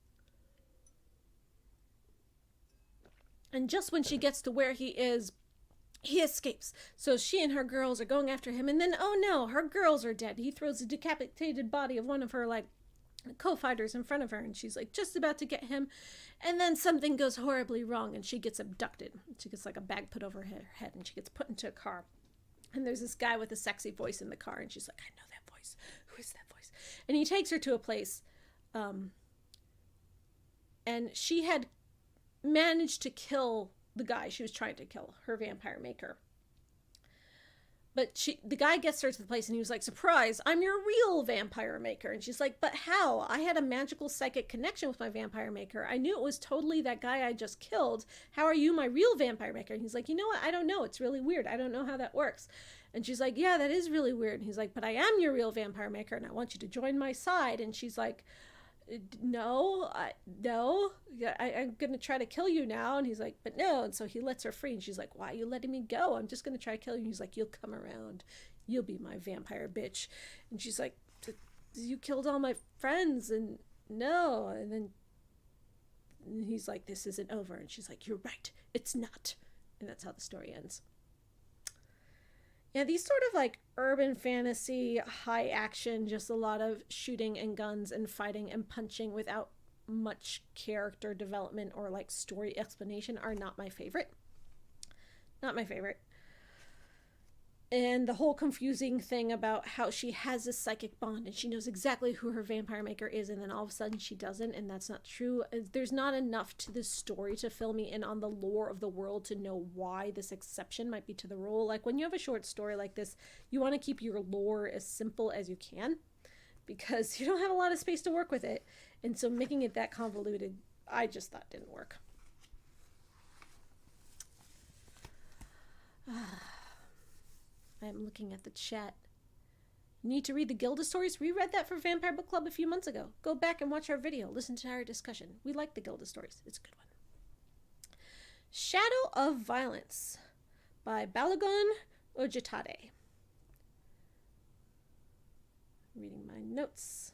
And just when she gets to where he is, he escapes. So she and her girls are going after him, and then, oh no, her girls are dead. He throws a decapitated body of one of her like co-fighters in front of her, and she's like just about to get him, and then something goes horribly wrong, and she gets abducted. She gets like a bag put over her head, and she gets put into a car. And there's this guy with a sexy voice in the car, and she's like, I know that voice. Who is that voice? And he takes her to a place, and she had managed to kill the guy she was trying to kill, her vampire maker. But the guy gets her to the place, and he was like, surprise, I'm your real vampire maker. And she's like, but how? I had a magical psychic connection with my vampire maker. I knew it was totally that guy I just killed. How are you my real vampire maker? And he's like, you know what? I don't know. It's really weird. I don't know how that works. And she's like, yeah, that is really weird. And he's like, but I am your real vampire maker, and I want you to join my side. And she's like, no, I'm going to try to kill you now. And he's like, but no. And so he lets her free, and she's like, why are you letting me go? I'm just going to try to kill you. And he's like, you'll come around. You'll be my vampire bitch. And she's like, you killed all my friends. And no. And then he's like, this isn't over. And she's like, you're right. It's not. And that's how the story ends. Yeah, these sort of like urban fantasy, high action, just a lot of shooting and guns and fighting and punching without much character development or like story explanation are not my favorite. Not my favorite. And the whole confusing thing about how she has this psychic bond and she knows exactly who her vampire maker is, and then all of a sudden she doesn't, and that's not true. There's not enough to this story to fill me in on the lore of the world to know why this exception might be to the rule. Like when you have a short story like this, you want to keep your lore as simple as you can because you don't have a lot of space to work with it. And so making it that convoluted, I just thought didn't work. I'm looking at the chat. Need to read the Gilda stories? We read that for Vampire Book Club a few months ago. Go back and watch our video. Listen to our discussion. We like the Gilda stories. It's a good one. Shadow of Violence by Balagon Ojitade. Reading my notes.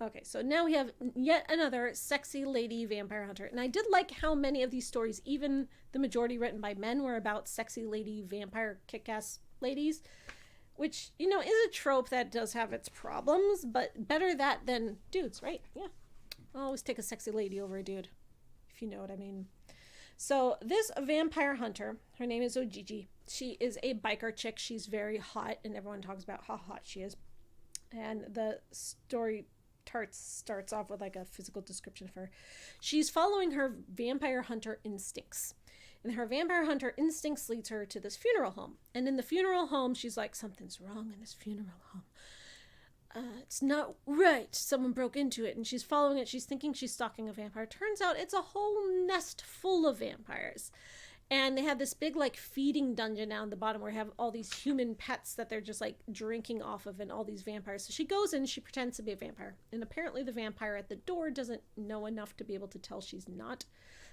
Okay, so now we have yet another sexy lady vampire hunter. And I did like how many of these stories, even the majority written by men, were about sexy lady vampire kick-ass ladies. Which, you know, is a trope that does have its problems, but better that than dudes, right? Yeah. I'll always take a sexy lady over a dude, if you know what I mean. So this vampire hunter, her name is Ojiji. She is a biker chick. She's very hot, and everyone talks about how hot she is. And the story starts off with like a physical description of her. She's following her vampire hunter instincts. And her vampire hunter instincts leads her to this funeral home. And in the funeral home, she's like, something's wrong in this funeral home. It's not right. Someone broke into it. And she's following it. She's thinking she's stalking a vampire. Turns out it's a whole nest full of vampires. And they have this big like feeding dungeon down the bottom where they have all these human pets that they're just like drinking off of, and all these vampires. So she goes in, she pretends to be a vampire. And apparently the vampire at the door doesn't know enough to be able to tell she's not.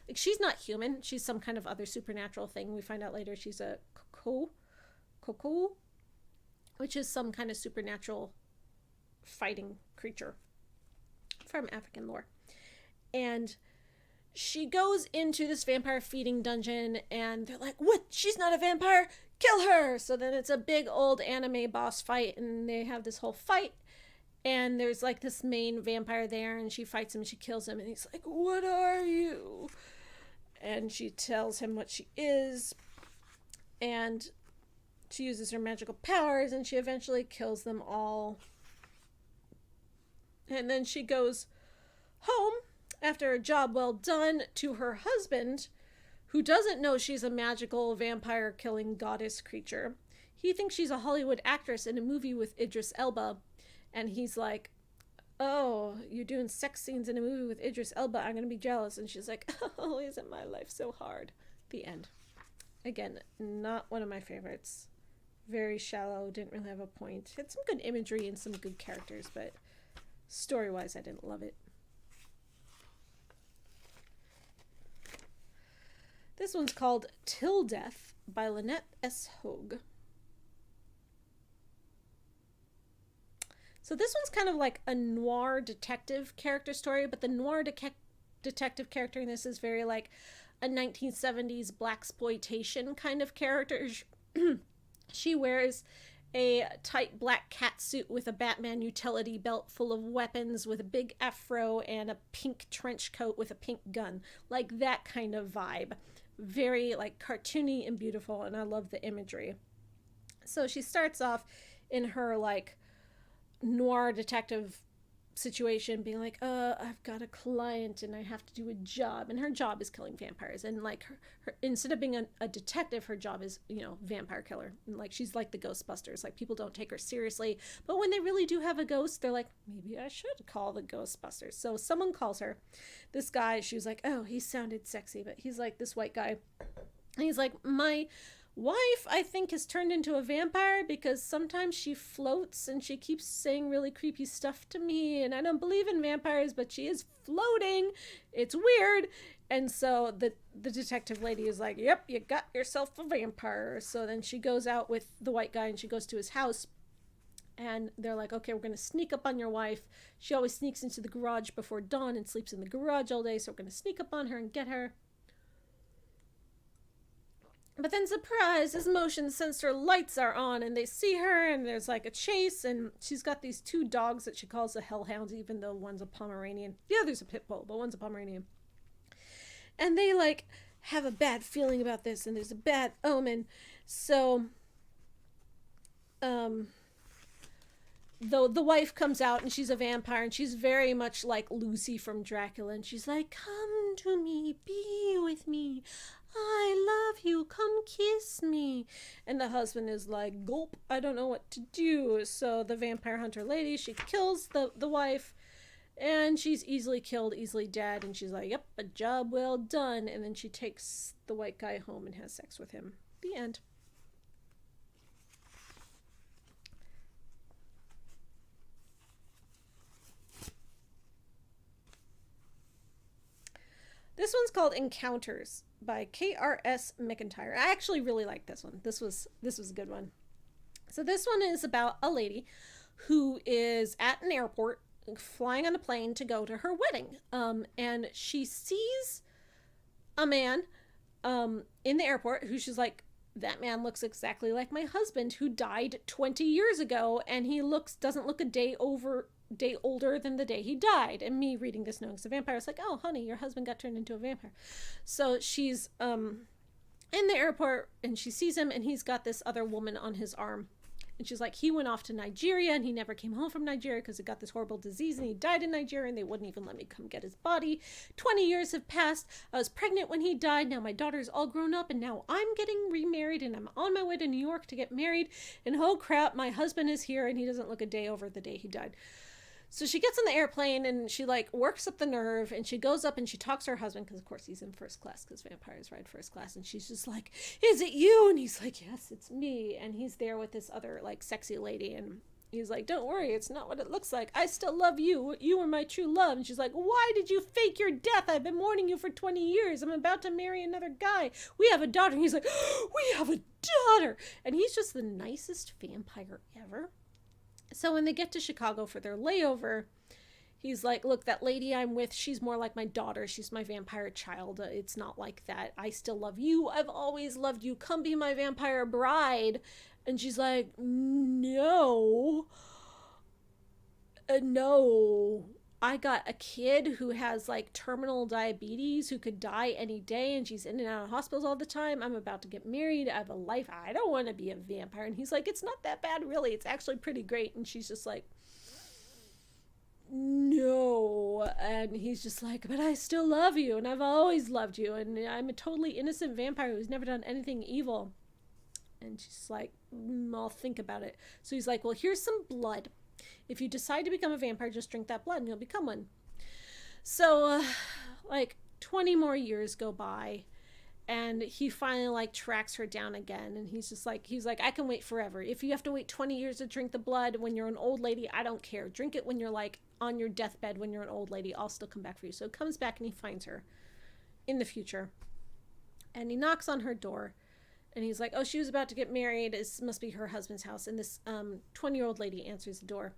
Like, she's not human. She's some kind of other supernatural thing. We find out later she's a koko, which is some kind of supernatural fighting creature from African lore. And she goes into this vampire feeding dungeon, and they're like, what? She's not a vampire? Kill her! So then it's a big old anime boss fight, and they have this whole fight. And there's like this main vampire there, and she fights him and she kills him, and he's like, what are you? And she tells him what she is, and she uses her magical powers, and she eventually kills them all. And then she goes home after a job well done to her husband, who doesn't know she's a magical vampire killing goddess creature. He thinks she's a Hollywood actress in a movie with Idris Elba. And he's like, oh, you're doing sex scenes in a movie with Idris Elba. I'm going to be jealous. And she's like, oh, isn't my life so hard? The end. Again, not one of my favorites. Very shallow. Didn't really have a point. Had some good imagery and some good characters, but story-wise, I didn't love it. This one's called Till Death by Lynette S. Hogue. So this one's kind of like a noir detective character story, but the noir detective character in this is very like a 1970s blaxploitation kind of character. She wears a tight black catsuit with a Batman utility belt full of weapons with a big afro and a pink trench coat with a pink gun. Like that kind of vibe. Very like cartoony and beautiful, and I love the imagery. So she starts off in her like noir detective situation being like, I've got a client and I have to do a job, and her job is killing vampires, and like her instead of being a detective, her job is, you know, vampire killer, and like she's like the Ghostbusters. Like, people don't take her seriously, but when they really do have a ghost, they're like, maybe I should call the Ghostbusters. So someone calls her. This guy, she was like, oh, he sounded sexy, but he's like this white guy, and he's like, my wife, I think, has turned into a vampire because sometimes she floats and she keeps saying really creepy stuff to me, and I don't believe in vampires, but she is floating. It's weird. And so the detective lady is like, yep, you got yourself a vampire. So then she goes out with the white guy and she goes to his house, and they're like, okay, we're going to sneak up on your wife. She always sneaks into the garage before dawn and sleeps in the garage all day, so we're going to sneak up on her and get her. But then, surprise, his motion sensor lights are on, and they see her, and there's like a chase, and she's got these two dogs that she calls the hellhounds, even though one's a Pomeranian. The other's a pit bull, but one's a Pomeranian. And they like have a bad feeling about this, and there's a bad omen. So the wife comes out, and she's a vampire, and she's very much like Lucy from Dracula, and she's like, come to me, be with me, I love you, come kiss me. And the husband is like, gulp, I don't know what to do. So the vampire hunter lady, she kills the wife, and she's easily killed, easily dead, and she's like, yep, a job well done. And then she takes the white guy home and has sex with him. The end. This this one's called Encounters by K.R.S. McIntyre. I actually really like this one. This was a good one. So this one is about a lady who is at an airport flying on a plane to go to her wedding. And she sees a man in the airport who she's like, that man looks exactly like my husband who died 20 years ago, and he doesn't look a day older than the day he died. And me reading this knowing it's a vampire, it's like, oh honey, your husband got turned into a vampire. So she's in the airport and she sees him, and he's got this other woman on his arm. And she's like, he went off to Nigeria and he never came home from Nigeria because he got this horrible disease and he died in Nigeria and they wouldn't even let me come get his body. 20 years have passed. I was pregnant when he died. Now my daughter's all grown up and now I'm getting remarried and I'm on my way to New York to get married. And oh crap, my husband is here and he doesn't look a day over the day he died. So she gets on the airplane and she like works up the nerve and she goes up and she talks to her husband because of course he's in first class because vampires ride first class, and she's just like, is it you? And he's like, yes, it's me. And he's there with this other like sexy lady and he's like, don't worry, it's not what it looks like. I still love you. You were my true love. And she's like, why did you fake your death? I've been mourning you for 20 years. I'm about to marry another guy. We have a daughter. And he's like, we have a daughter. And he's just the nicest vampire ever. So when they get to Chicago for their layover, he's like, look, that lady I'm with, she's more like my daughter. She's my vampire child. It's not like that. I still love you. I've always loved you. Come be my vampire bride. And she's like, no. No. I got a kid who has like terminal diabetes who could die any day, and she's in and out of hospitals all the time. I'm about to get married. I have a life. I don't want to be a vampire. And he's like, it's not that bad, really. It's actually pretty great. And she's just like, no. And he's just like, but I still love you, and I've always loved you, and I'm a totally innocent vampire who's never done anything evil. And she's like, I'll think about it. So he's like, well, here's some blood. If you decide to become a vampire, just drink that blood and you'll become one. So like 20 more years go by and he finally like tracks her down again. And he's like, I can wait forever. If you have to wait 20 years to drink the blood when you're an old lady, I don't care. Drink it when you're like on your deathbed, when you're an old lady, I'll still come back for you. So he comes back and he finds her in the future and he knocks on her door. And he's like, oh, she was about to get married. It must be her husband's house. And this 20-year-old lady answers the door.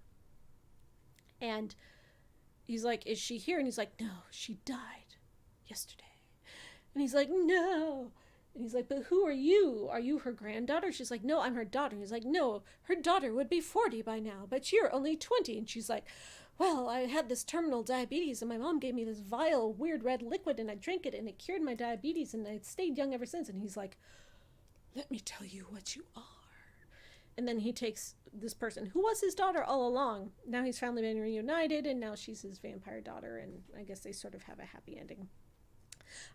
And he's like, is she here? And he's like, no, she died yesterday. And he's like, no. And he's like, but who are you? Are you her granddaughter? She's like, no, I'm her daughter. He's like, no, her daughter would be 40 by now, but you're only 20. And she's like, well, I had this terminal diabetes and my mom gave me this vile, weird red liquid and I drank it and it cured my diabetes and I stayed young ever since. And he's like, let me tell you what you are. And then he takes this person who was his daughter all along. Now he's finally been reunited and now she's his vampire daughter. And I guess they sort of have a happy ending.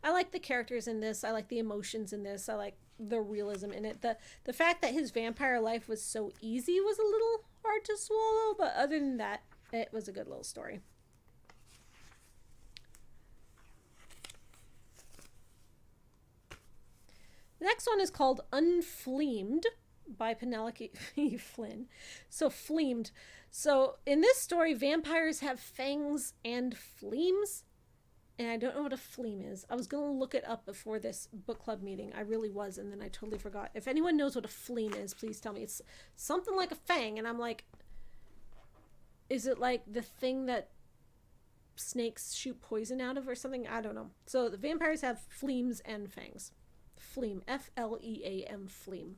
I like the characters in this. I like the emotions in this. I like the realism in it. The fact that his vampire life was so easy was a little hard to swallow. But other than that, it was a good little story. The next one is called Unfleemed by Penelope Flynn. So Fleemed. So in this story, vampires have fangs and fleams. And I don't know what a fleam is. I was going to look it up before this book club meeting. I really was, and then I totally forgot. If anyone knows what a fleam is, please tell me. It's something like a fang, and I'm like, is it like the thing that snakes shoot poison out of or something? I don't know. So the vampires have fleams and fangs. Fleam, F-L-E-A-M, fleam.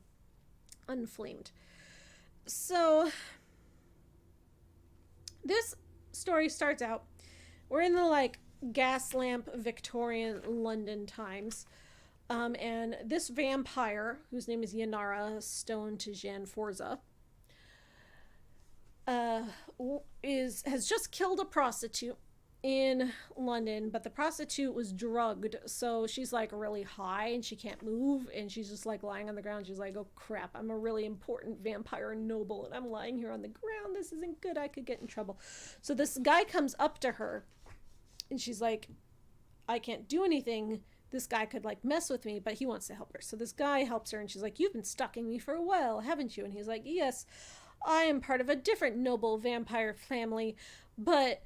Unfleemed. So this story starts out, we're in the like gas lamp Victorian London times, and this vampire, whose name is Yanara Stone to Jean Forza, has just killed a prostitute in London, but the prostitute was drugged, so she's like really high and she can't move, and she's just like lying on the ground. She's like, oh crap, I'm a really important vampire noble and I'm lying here on the ground. This isn't good. I could get in trouble. So this guy comes up to her and she's like, I can't do anything. This guy could like mess with me, but he wants to help her. So this guy helps her and she's like, you've been stalking me for a while, haven't you? And he's like, yes, I am part of a different noble vampire family, but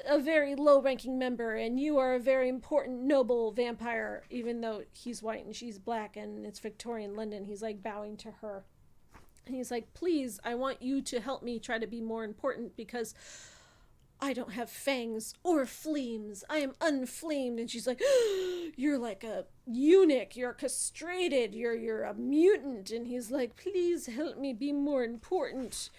a very low-ranking member, and you are a very important, noble vampire, even though he's white and she's black, and it's Victorian London. He's like bowing to her. And he's like, please, I want you to help me try to be more important because I don't have fangs or fleams. I am unfleamed. And she's like, you're like a eunuch. You're castrated. You're a mutant. And he's like, please help me be more important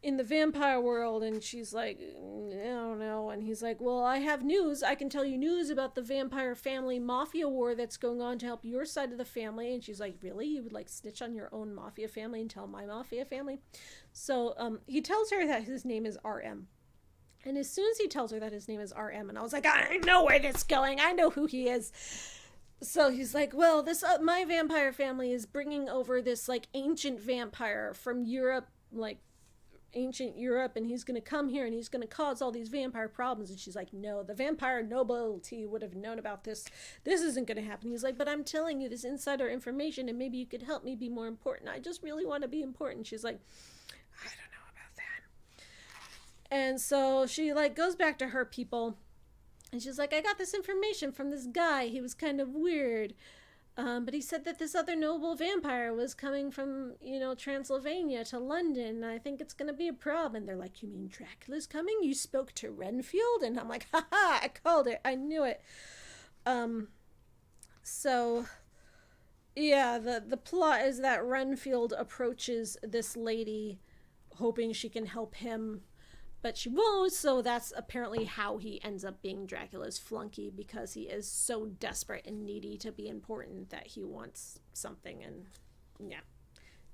in the vampire world. And she's like, I don't know. And he's like, well, I have news. I can tell you news about the vampire family mafia war that's going on to help your side of the family. And she's like, really? You would like snitch on your own mafia family and tell my mafia family? So he tells her that his name is RM. And as soon as he tells her that his name is RM, and I was like, I know where this is going. I know who he is. So he's like, well, this my vampire family is bringing over this like ancient vampire from Europe, like ancient Europe, and he's going to come here and he's going to cause all these vampire problems. And she's like, no, the vampire nobility would have known about this. This isn't going to happen. He's like, but I'm telling you this insider information, and maybe you could help me be more important. I just really want to be important. She's like, I don't know. And so she like goes back to her people, and she's like, I got this information from this guy. He was kind of weird. But he said that this other noble vampire was coming from, Transylvania to London. And I think it's going to be a problem. And they're like, you mean Dracula's coming? You spoke to Renfield? And I'm like, haha, I called it. I knew it. So yeah, the plot is that Renfield approaches this lady hoping she can help him, but she won't, so that's apparently how he ends up being Dracula's flunky, because he is so desperate and needy to be important that he wants something, and yeah,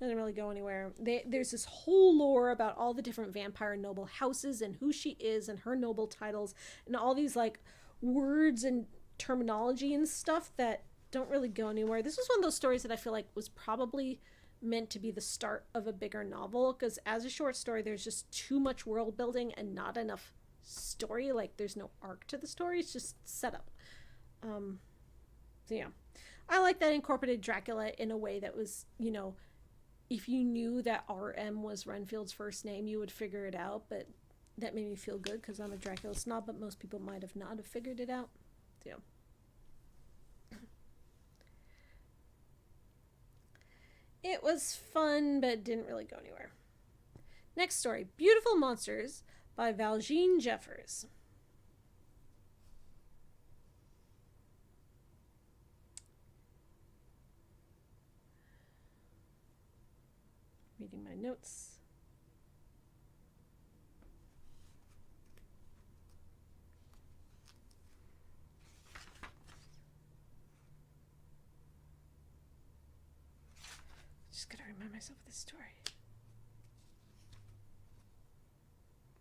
doesn't really go anywhere. There's this whole lore about all the different vampire noble houses and who she is and her noble titles and all these like words and terminology and stuff that don't really go anywhere. This was one of those stories that I feel like was probably meant to be the start of a bigger novel, because as a short story there's just too much world building and not enough story. Like there's no arc to the story, it's just setup. So yeah, I like that incorporated Dracula in a way that was, if you knew that RM was Renfield's first name you would figure it out, but that made me feel good because I'm a Dracula snob, but most people might have not have figured it out. So yeah. It was fun, but didn't really go anywhere. Next story, Beautiful Monsters by Valjean Jeffers. Reading my notes. Just gotta remind myself of this story.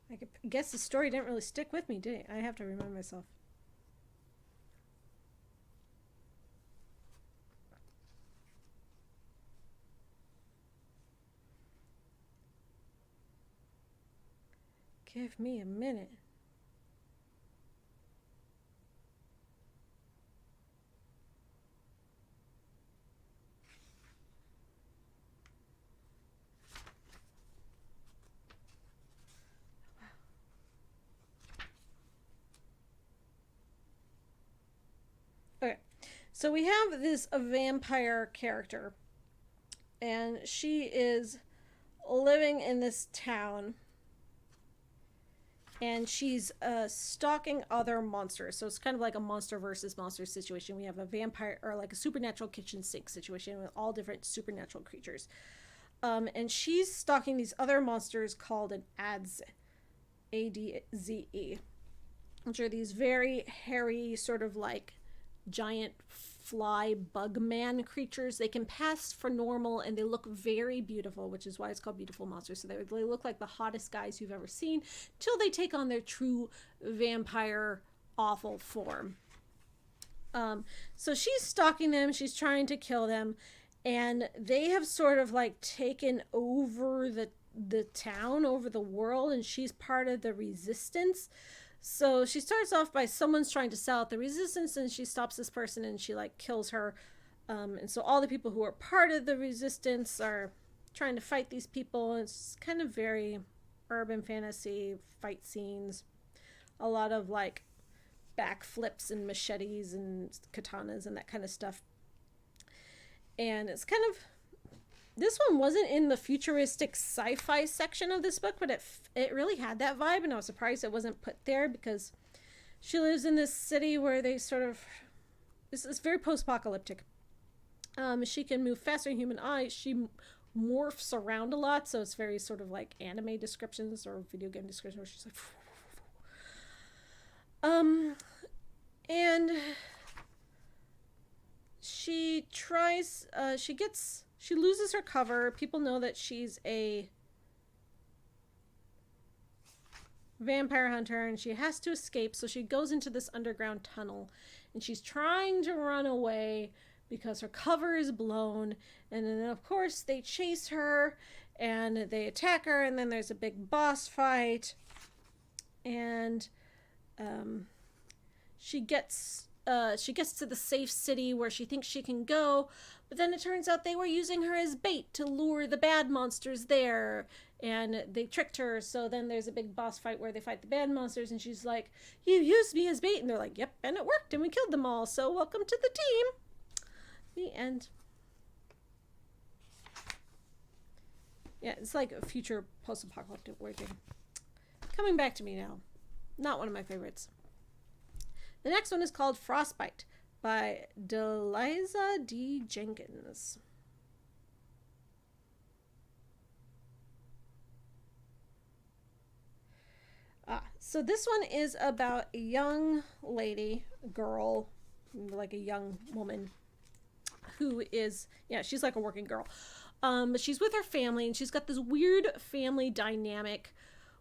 I guess the story didn't really stick with me, did it? I have to remind myself. Give me a minute. Okay, so we have this vampire character, and she is living in this town, and she's stalking other monsters. So it's kind of like a monster versus monster situation. We have a vampire, or like a supernatural kitchen sink situation with all different supernatural creatures. And she's stalking these other monsters called an Adze, A-D-Z-E, which are these very hairy, sort of like giant fly bug man creatures. They can pass for normal, and they look very beautiful, which is why it's called Beautiful Monsters. So they look like the hottest guys you've ever seen till they take on their true vampire awful form. So she's stalking them, she's trying to kill them, and they have sort of like taken over the town, over the world, and she's part of the resistance. So she starts off by someone's trying to sell out the resistance, and she stops this person and she like kills her. And so all the people who are part of the resistance are trying to fight these people. It's kind of very urban fantasy fight scenes. a lot of like backflips and machetes and katanas and that kind of stuff. And it's kind of, this one wasn't in the futuristic sci-fi section of this book, but it really had that vibe, and I was surprised it wasn't put there, because she lives in this city where they sort of, this is very post-apocalyptic. She can move faster than human eyes. She morphs around a lot, so it's very sort of like anime descriptions or video game descriptions where she's like and she tries, she loses her cover. People know that she's a vampire hunter and she has to escape, so she goes into this underground tunnel and she's trying to run away because her cover is blown. And then of course they chase her and they attack her, and then there's a big boss fight, and she gets to the safe city where she thinks she can go, but then it turns out they were using her as bait to lure the bad monsters there, and they tricked her. So then there's a big boss fight where they fight the bad monsters, and she's like, "You used me as bait," and they're like, "Yep, and it worked, and we killed them all, so welcome to the team." The end. Yeah, it's like a future post-apocalyptic working. Coming back to me now. Not one of my favorites. The next one is called Frostbite by Elisa D. Jenkins. So this one is about a young lady, girl, like a young woman, who is, yeah, she's like a working girl. But she's with her family, and she's got this weird family dynamic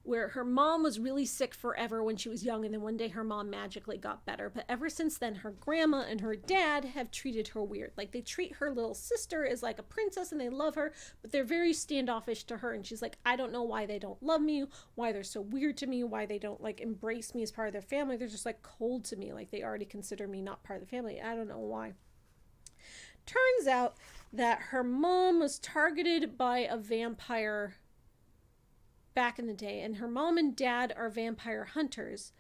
where her mom was really sick forever when she was young, and then one day her mom magically got better. But ever since then, her grandma and her dad have treated her weird. Like, they treat her little sister as like a princess, and they love her, but they're very standoffish to her. And she's like, I don't know why they don't love me, why they're so weird to me, why they don't like embrace me as part of their family. They're just like cold to me, like they already consider me not part of the family. I don't know why. Turns out that her mom was targeted by a vampire back in the day, and her mom and dad are vampire hunters,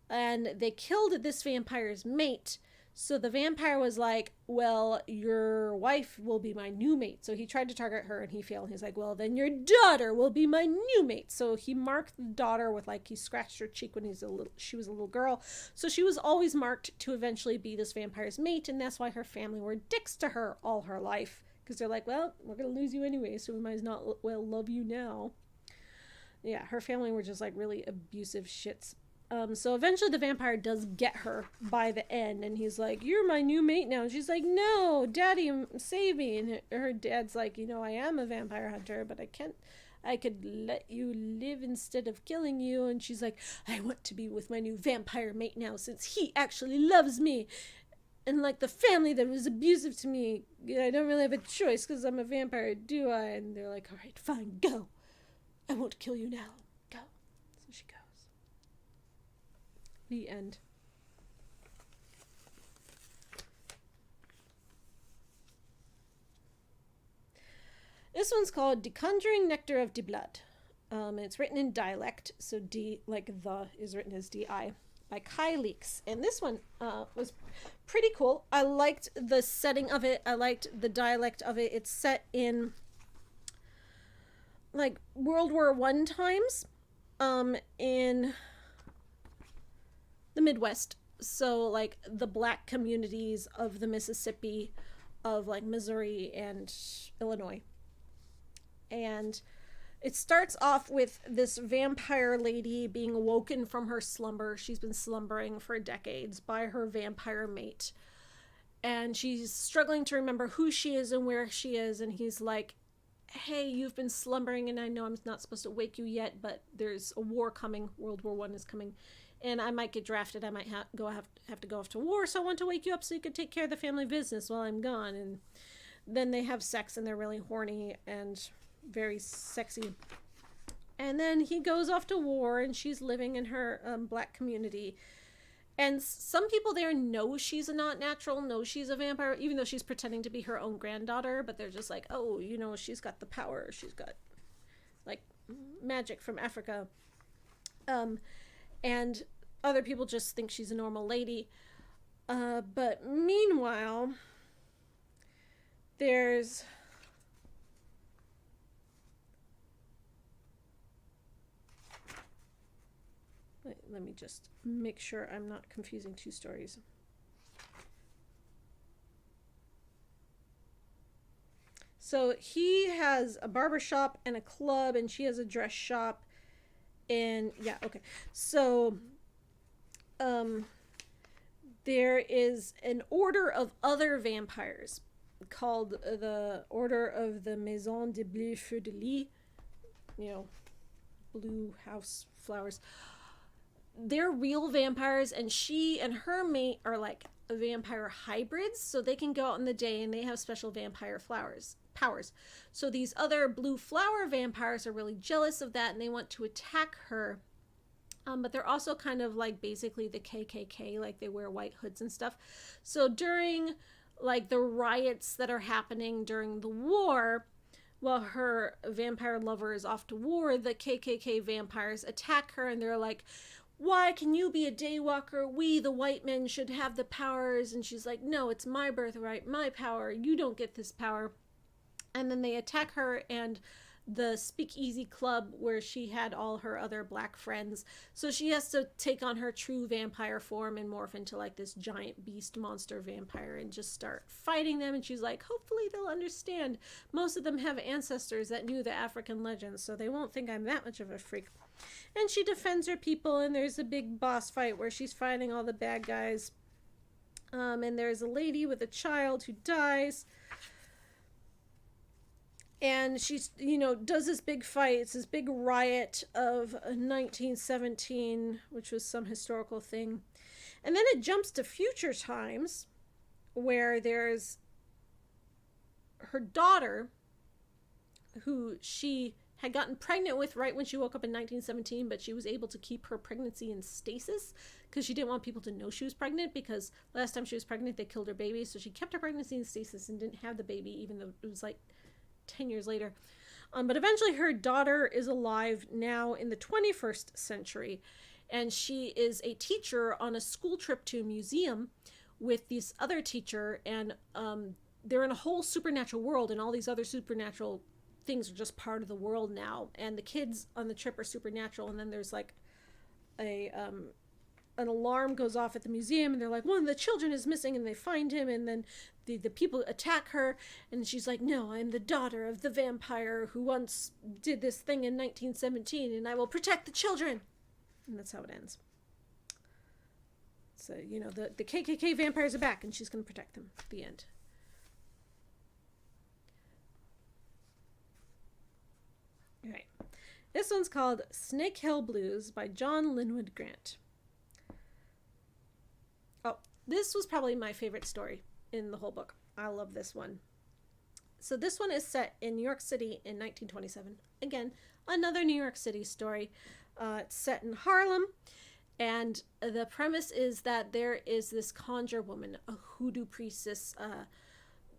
and they killed this vampire's mate. So the vampire was like, well, your wife will be my new mate. So he tried to target her and he failed. He's like, well, then your daughter will be my new mate. So he marked the daughter with, like, he scratched her cheek when she was a little girl. So she was always marked to eventually be this vampire's mate, and that's why her family were dicks to her all her life, because they're like, well, we're gonna lose you anyway, so we might as not well love you now. Yeah, her family were just like really abusive shits. So eventually the vampire does get her by the end, and he's like, you're my new mate now. And she's like, no, daddy, save me. And her dad's like, you know, I am a vampire hunter, but I could let you live instead of killing you. And she's like, I want to be with my new vampire mate now, since he actually loves me. And like the family that was abusive to me, I don't really have a choice because I'm a vampire, do I? And they're like, all right, fine, go. I won't kill you now. Go. So she goes. The end. This one's called The Conjuring Nectar of the Blood. It's written in dialect, so D, like the, is written as D-I, by Kai Leaks. And this one was pretty cool. I liked the setting of it. I liked the dialect of it. It's set in like World War I times, in the Midwest. So like the black communities of the Mississippi, of like Missouri and Illinois. And it starts off with this vampire lady being awoken from her slumber. She's been slumbering for decades by her vampire mate. And she's struggling to remember who she is and where she is. And he's like, hey, you've been slumbering, and I know I'm not supposed to wake you yet, but there's a war coming. World War I is coming, and I might get drafted. I might have to go off to war, so I want to wake you up so you can take care of the family business while I'm gone. And then they have sex, and they're really horny and very sexy. And then he goes off to war, and she's living in her black community. And some people there know she's not natural, know she's a vampire, even though she's pretending to be her own granddaughter. But they're just like, oh, you know, she's got the power. She's got, like, magic from Africa. And other people just think she's a normal lady. But meanwhile, there's... Let me just make sure I'm not confusing two stories. So he has a barber shop and a club, and she has a dress shop. And yeah, okay. So there is an order of other vampires called the Order of the Maison de Bleu Feu de Lis, you know, blue house flowers. They're real vampires, and she and her mate are like vampire hybrids, so they can go out in the day and they have special vampire powers. So these other blue flower vampires are really jealous of that, and they want to attack her. But they're also kind of like basically the KKK, like they wear white hoods and stuff. So during like the riots that are happening during the war, while her vampire lover is off to war, the KKK vampires attack her, and they're like, why can you be a daywalker? We, the white men, should have the powers. And she's like, no, it's my birthright, my power. You don't get this power. And then they attack her and the Speakeasy Club where she had all her other black friends. So she has to take on her true vampire form and morph into like this giant beast monster vampire and just start fighting them. And she's like, hopefully they'll understand. Most of them have ancestors that knew the African legends, so they won't think I'm that much of a freak. And she defends her people, and there's a big boss fight where she's fighting all the bad guys. And there's a lady with a child who dies. And she's, you know, does this big fight. It's this big riot of 1917, which was some historical thing. And then it jumps to future times where there's her daughter, who she had gotten pregnant with right when she woke up in 1917, but she was able to keep her pregnancy in stasis because she didn't want people to know she was pregnant, because last time she was pregnant, they killed her baby. So she kept her pregnancy in stasis and didn't have the baby, even though it was like 10 years later. But eventually her daughter is alive now in the 21st century, and she is a teacher on a school trip to a museum with this other teacher, and they're in a whole supernatural world, and all these other supernatural things are just part of the world now, and the kids on the trip are supernatural. And then there's like an alarm goes off at the museum, and they're like, one of the children is missing, and they find him, and then the people attack her, and she's like, no, I'm the daughter of the vampire who once did this thing in 1917, and I will protect the children. And that's how it ends. So, you know, the KKK vampires are back, and she's going to protect them. The end. All right. This one's called Snake Hill Blues by John Linwood Grant. Oh, this was probably my favorite story in the whole book. I love this one. So this one is set in New York City in 1927. Again, another New York City story. It's set in Harlem, and the premise is that there is this conjure woman, a hoodoo priestess,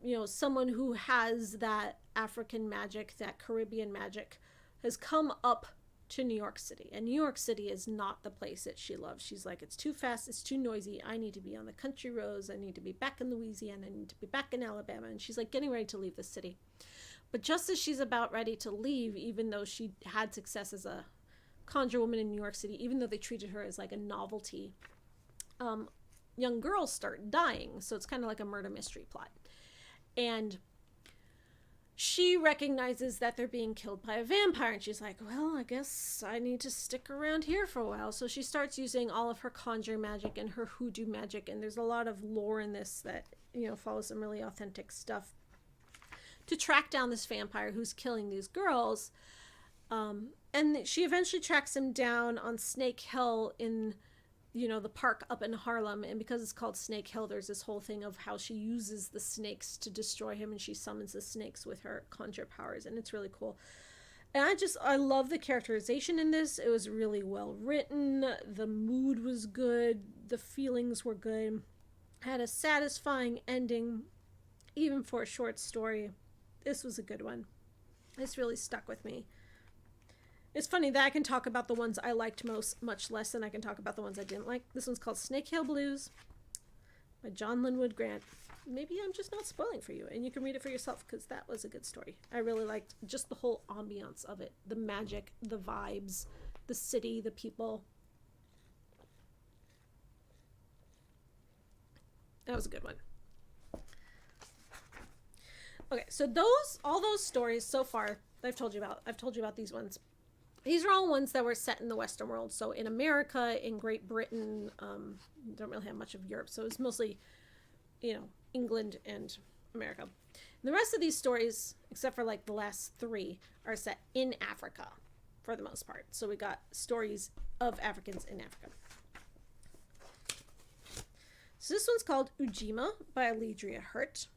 you know, someone who has that African magic, that Caribbean magic, has come up to New York City. And New York City is not the place that she loves. She's like, it's too fast, it's too noisy. I need to be on the country roads. I need to be back in Louisiana. I need to be back in Alabama. And she's like getting ready to leave the city. But just as she's about ready to leave, even though she had success as a conjure woman in New York City, even though they treated her as like a novelty, young girls start dying. So it's kind of like a murder mystery plot. And she recognizes that they're being killed by a vampire, and she's like, well, I guess I need to stick around here for a while. So she starts using all of her conjure magic and her hoodoo magic, and there's a lot of lore in this that, you know, follows some really authentic stuff, to track down this vampire who's killing these girls. And she eventually tracks him down on Snake Hill in, you know, the park up in Harlem. And because it's called Snake Hill, there's this whole thing of how she uses the snakes to destroy him, and she summons the snakes with her conjure powers, and it's really cool. And I love the characterization in this. It was really well written. The mood was good. The feelings were good. Had a satisfying ending, even for a short story. This was a good one. This really stuck with me. It's funny that I can talk about the ones I liked much less than I can talk about the ones I didn't like. This one's called Snake Hill Blues by John Linwood Grant. Maybe I'm just not spoiling for you, and you can read it for yourself, because that was a good story. I really liked just the whole ambiance of it. The magic, the vibes, the city, the people. That was a good one. Okay, so all those stories so far I've told you about these ones. These are all ones that were set in the Western world. So in America, in Great Britain, don't really have much of Europe. So it's mostly, England and America. And the rest of these stories, except for like the last 3, are set in Africa for the most part. So we got stories of Africans in Africa. So this one's called Ujima by Elisa Hansen.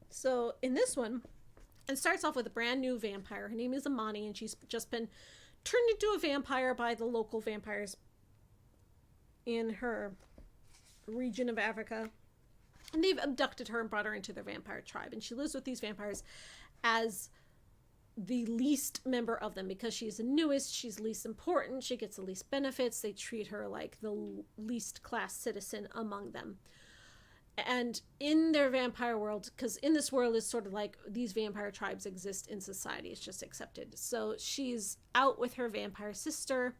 So in this one, it starts off with a brand new vampire. Her name is Amani, and she's just been turned into a vampire by the local vampires in her region of Africa. And they've abducted her and brought her into their vampire tribe. And she lives with these vampires as the least member of them, because she's the newest, she's least important, she gets the least benefits. They treat her like the least class citizen among them. And in their vampire world, because in this world is sort of like these vampire tribes exist in society, it's just accepted. So she's out with her vampire sister,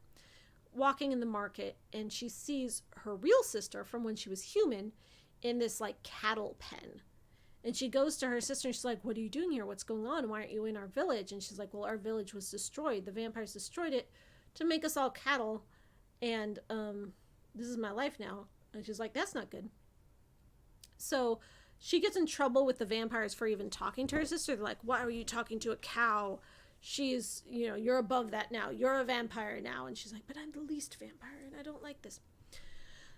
walking in the market, and she sees her real sister from when she was human in this like cattle pen. And she goes to her sister and she's like, "What are you doing here? What's going on? Why aren't you in our village?" And she's like, "Well, our village was destroyed. The vampires destroyed it to make us all cattle. And this is my life now." And she's like, "That's not good." So she gets in trouble with the vampires for even talking to her sister. They're like, "Why are you talking to a cow? She's, you're above that now. You're a vampire now." And she's like, "But I'm the least vampire and I don't like this."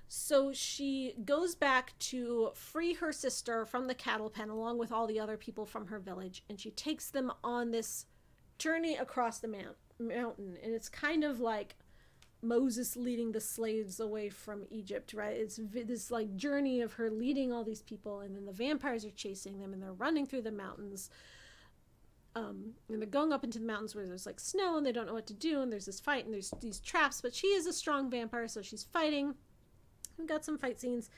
So she goes back to free her sister from the cattle pen along with all the other people from her village. And she takes them on this journey across the mountain. And it's kind of like Moses leading the slaves away from Egypt, right? It's this like journey of her leading all these people, and then the vampires are chasing them, and they're running through the mountains, and they're going up into the mountains where there's like snow, and they don't know what to do, and there's this fight, and there's these traps, but she is a strong vampire, so she's fighting. We've got some fight scenes,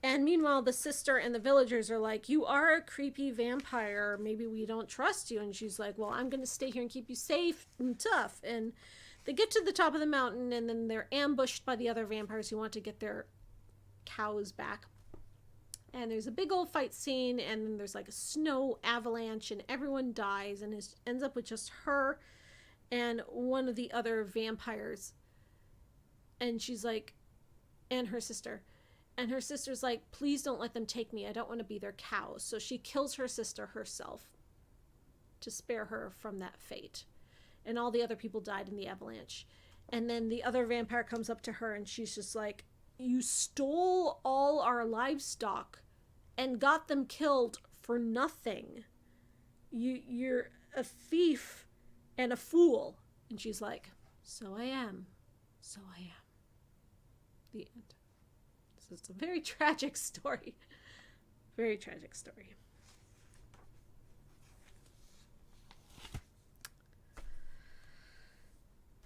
and meanwhile the sister and the villagers are like, "You are a creepy vampire, maybe we don't trust you." And she's like, "Well, I'm gonna stay here and keep you safe and tough." And they get to the top of the mountain, and then they're ambushed by the other vampires who want to get their cows back. And there's a big old fight scene, and then there's like a snow avalanche, and everyone dies, and it ends up with just her and one of the other vampires. And she's like, and her sister. And her sister's like, "Please don't let them take me. I don't want to be their cows." So she kills her sister herself to spare her from that fate. And all the other people died in the avalanche. And then the other vampire comes up to her, and she's just like, "You stole all our livestock and got them killed for nothing. You're a thief and a fool." And she's like, "So I am. So I am." The end. So it's a very tragic story. Very tragic story.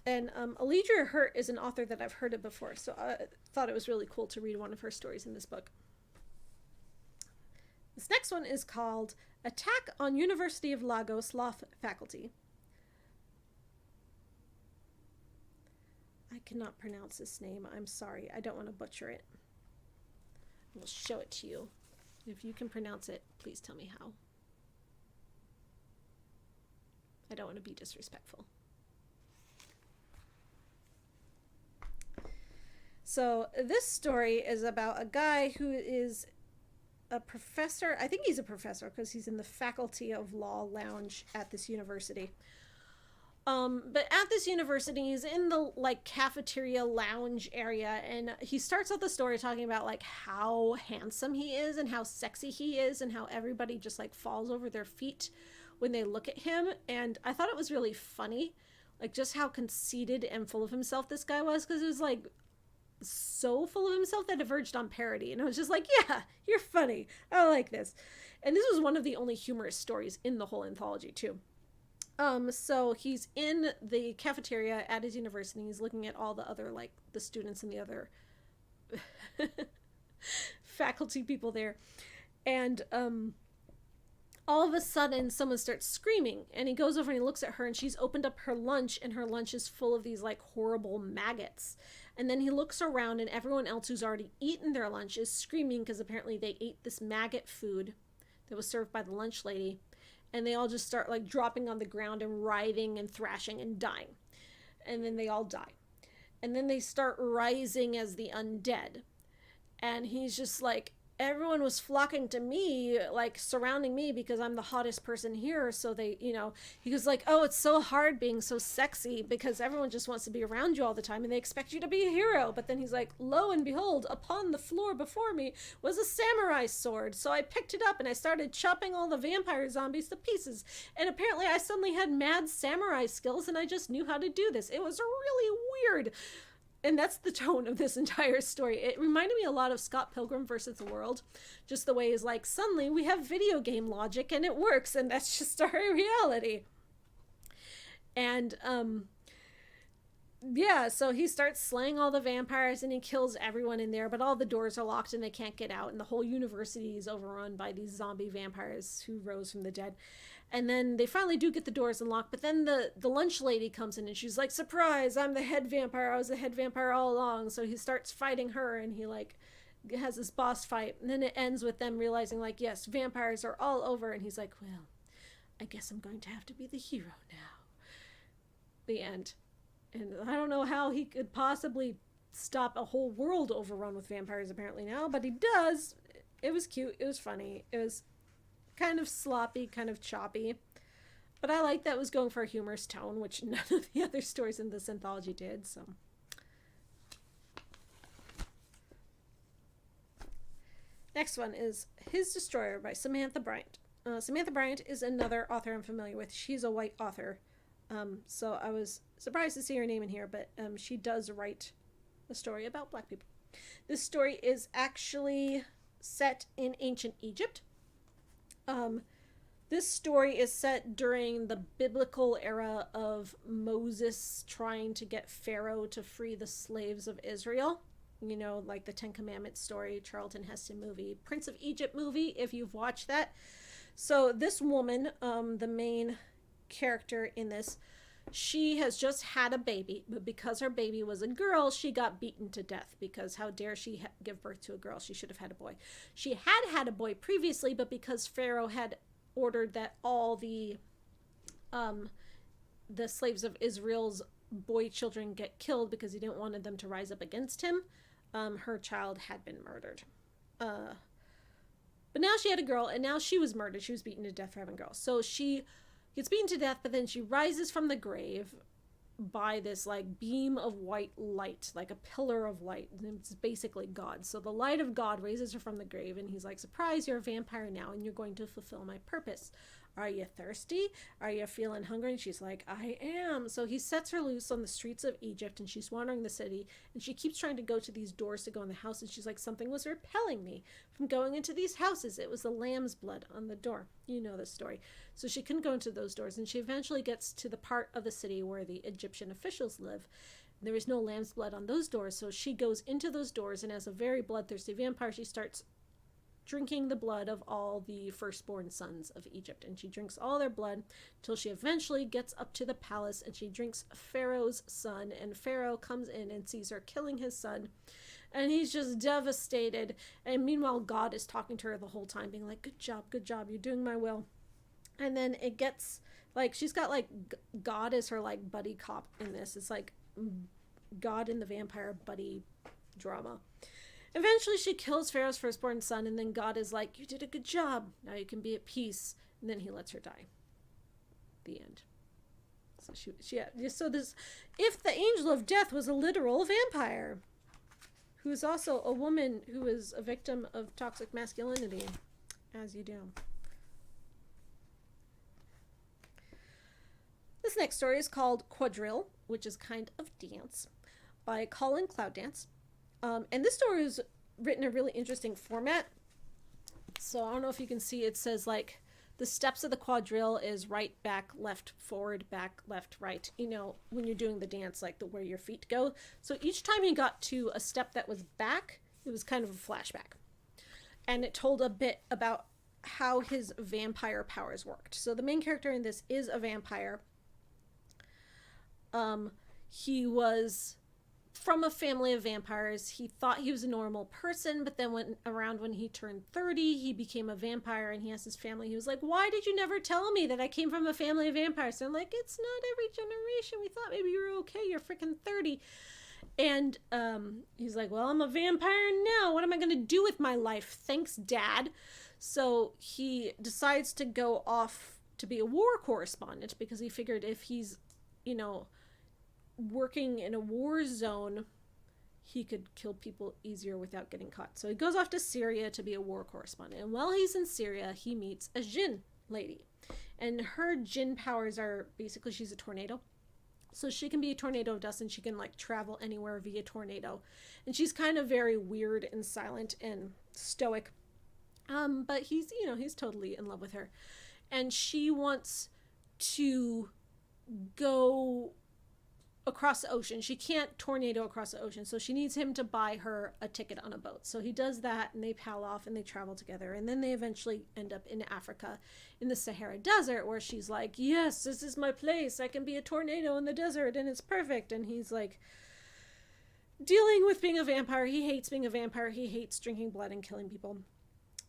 And Elisa Hansen is an author that I've heard of before, so I thought it was really cool to read one of her stories in this book. This next one is called Attack on University of Lagos Law Faculty. I cannot pronounce this name. I'm sorry. I don't want to butcher it. I will show it to you. If you can pronounce it, please tell me how. I don't want to be disrespectful. So this story is about a guy who is a professor. I think he's a professor because he's in the Faculty of Law lounge at this university. But at this university, he's in the like cafeteria lounge area, and he starts out the story talking about like how handsome he is and how sexy he is and how everybody just like falls over their feet when they look at him. And I thought it was really funny, like just how conceited and full of himself this guy was, because it was like so full of himself that it verged on parody. And I was just like, yeah, you're funny. I like this. And this was one of the only humorous stories in the whole anthology, too. So he's in the cafeteria at his university. He's looking at all the other, like, the students and the other faculty people there. And, all of a sudden, someone starts screaming, and he goes over and he looks at her, and she's opened up her lunch, and her lunch is full of these, like, horrible maggots. And then he looks around, and everyone else who's already eaten their lunch is screaming because apparently they ate this maggot food that was served by the lunch lady. And they all just start, like, dropping on the ground and writhing and thrashing and dying. And then they all die. And then they start rising as the undead. And he's just like, everyone was flocking to me, like, surrounding me because I'm the hottest person here. So they, you know, he was like, oh, it's so hard being so sexy because everyone just wants to be around you all the time and they expect you to be a hero. But then he's like, lo and behold, upon the floor before me was a samurai sword. So I picked it up and I started chopping all the vampire zombies to pieces. And apparently I suddenly had mad samurai skills and I just knew how to do this. It was really weird. And that's the tone of this entire story. It reminded me a lot of Scott Pilgrim versus the World. Just the way is like, suddenly we have video game logic and it works, and that's just our reality. And, yeah, so he starts slaying all the vampires and he kills everyone in there, but all the doors are locked and they can't get out, and the whole university is overrun by these zombie vampires who rose from the dead. And then they finally do get the doors unlocked, but then the lunch lady comes in and she's like, surprise, I'm the head vampire. I was the head vampire all along. So he starts fighting her and he, like, has this boss fight. And then it ends with them realizing, like, yes, vampires are all over. And he's like, well, I guess I'm going to have to be the hero now. The end. And I don't know how he could possibly stop a whole world overrun with vampires apparently now, but he does. It was cute. It was funny. It was kind of sloppy, kind of choppy. But I like that it was going for a humorous tone, which none of the other stories in this anthology did, so. Next one is His Destroyer by Samantha Bryant. Samantha Bryant is another author I'm familiar with. She's a white author. So I was surprised to see her name in here, but she does write a story about Black people. This story is actually set in ancient Egypt. This story is set during the biblical era of Moses trying to get Pharaoh to free the slaves of Israel. You know, like the Ten Commandments story, Charlton Heston movie, Prince of Egypt movie, if you've watched that. So this woman, the main character in this, she has just had a baby, but because her baby was a girl, she got beaten to death because how dare she give birth to a girl? She should have had a boy. She had a boy previously, but because Pharaoh had ordered that all the slaves of Israel's boy children get killed because he didn't want them to rise up against him, her child had been murdered. But now she had a girl, and now she was murdered. She was beaten to death for having a girl. So she gets beaten to death, but then she rises from the grave by this, like, beam of white light, like a pillar of light. It's basically God. So the light of God raises her from the grave, and he's like, surprise, you're a vampire now, and you're going to fulfill my purpose. Are you thirsty? Are you feeling hungry? And she's like, I am. So he sets her loose on the streets of Egypt, and she's wandering the city, and she keeps trying to go to these doors to go in the house, and she's like, something was repelling me from going into these houses. It was the lamb's blood on the door. You know the story. So she couldn't go into those doors, and she eventually gets to the part of the city where the Egyptian officials live. There is no lamb's blood on those doors, so she goes into those doors, and as a very bloodthirsty vampire, she starts drinking the blood of all the firstborn sons of Egypt. And she drinks all their blood till she eventually gets up to the palace, and she drinks Pharaoh's son, and Pharaoh comes in and sees her killing his son, and he's just devastated. And meanwhile, God is talking to her the whole time, being like, good job, you're doing my will. And then it gets, like, she's got, like, God as her, like, buddy cop in this. It's like God and the vampire buddy drama. Eventually, she kills Pharaoh's firstborn son, and then God is like, you did a good job. Now you can be at peace. And then he lets her die. The end. So so this, if the angel of death was a literal vampire, who is also a woman who is a victim of toxic masculinity, as you do. This next story is called Quadrille, which is kind of dance, by Colin Cloud Dance. And this story was written in a really interesting format. So I don't know if you can see, it says like the steps of the quadrille is right, back, left, forward, back, left, right. You know, when you're doing the dance, like where your feet go. So each time you got to a step that was back, it was kind of a flashback. And it told a bit about how his vampire powers worked. So the main character in this is a vampire. He was from a family of vampires. He thought he was a normal person, but then when he turned 30, he became a vampire, and he asked his family, he was like, why did you never tell me that I came from a family of vampires? So I'm like, it's not every generation. We thought maybe you were okay. You're freaking 30. And he's like, well, I'm a vampire now. What am I going to do with my life? Thanks, Dad. So he decides to go off to be a war correspondent, because he figured if he's, you know, working in a war zone, he could kill people easier without getting caught. So he goes off to Syria to be a war correspondent. And while he's in Syria, he meets a djinn lady. And her djinn powers are basically, she's a tornado. So she can be a tornado of dust, and she can like travel anywhere via tornado. And she's kind of very weird and silent and stoic. But he's, you know, he's totally in love with her. And she wants to go across the ocean. She can't tornado across the ocean, so she needs him to buy her a ticket on a boat. So he does that, and they pal off and they travel together, and then they eventually end up in Africa in the Sahara Desert, where she's like, yes, this is my place, I can be a tornado in the desert and it's perfect. And he's like dealing with being a vampire. He hates being a vampire. He hates drinking blood and killing people.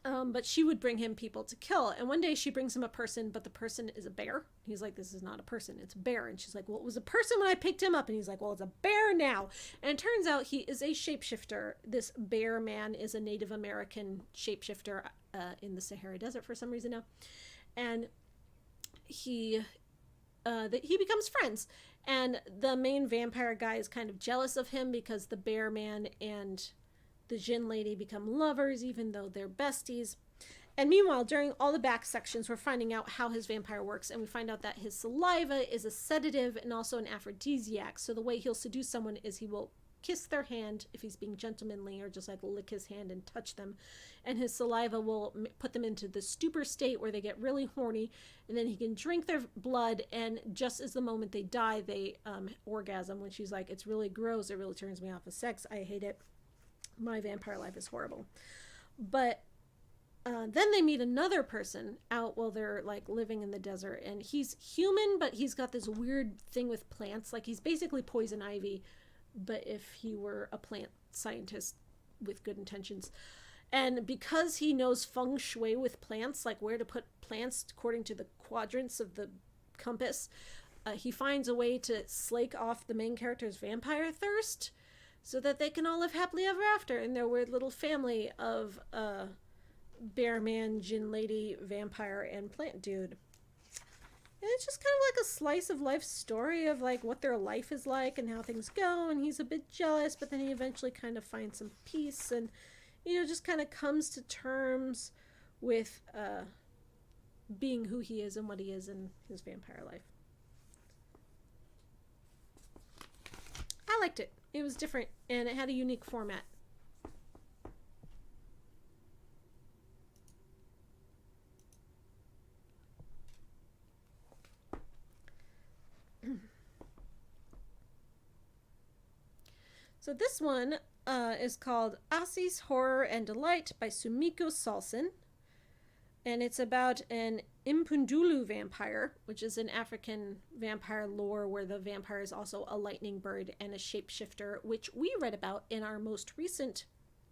But she would bring him people to kill. And one day she brings him a person, but the person is a bear. He's like, this is not a person, it's a bear. And she's like, well, it was a person when I picked him up. And he's like, well, it's a bear now. And it turns out he is a shapeshifter. This bear man is a Native American shapeshifter in the Sahara Desert for some reason now. And he becomes friends. And the main vampire guy is kind of jealous of him, because the bear man and the djinn lady become lovers, even though they're besties. And meanwhile, during all the back sections, we're finding out how his vampire works, and we find out that his saliva is a sedative and also an aphrodisiac. So the way he'll seduce someone is he will kiss their hand if he's being gentlemanly, or just like lick his hand and touch them. And his saliva will put them into the stupor state where they get really horny, and then he can drink their blood, and just as the moment they die, they orgasm. When she's like, it's really gross, it really turns me off of sex, I hate it, my vampire life is horrible. But then they meet another person out while they're like living in the desert, and he's human, but he's got this weird thing with plants. Like, he's basically poison ivy, but if he were a plant scientist with good intentions. And because he knows feng shui with plants, like where to put plants according to the quadrants of the compass, he finds a way to slake off the main character's vampire thirst, so that they can all live happily ever after in their weird little family of bear man, djinn lady, vampire, and plant dude. And it's just kind of like a slice of life story of like what their life is like and how things go. And he's a bit jealous, but then he eventually kind of finds some peace, and, you know, just kind of comes to terms with being who he is and what he is in his vampire life. I liked it. It was different, and it had a unique format. So this one is called Asi's Horror and Delight by Sumiko Salson. And it's about an Impundulu vampire, which is an African vampire lore where the vampire is also a lightning bird and a shapeshifter, which we read about in our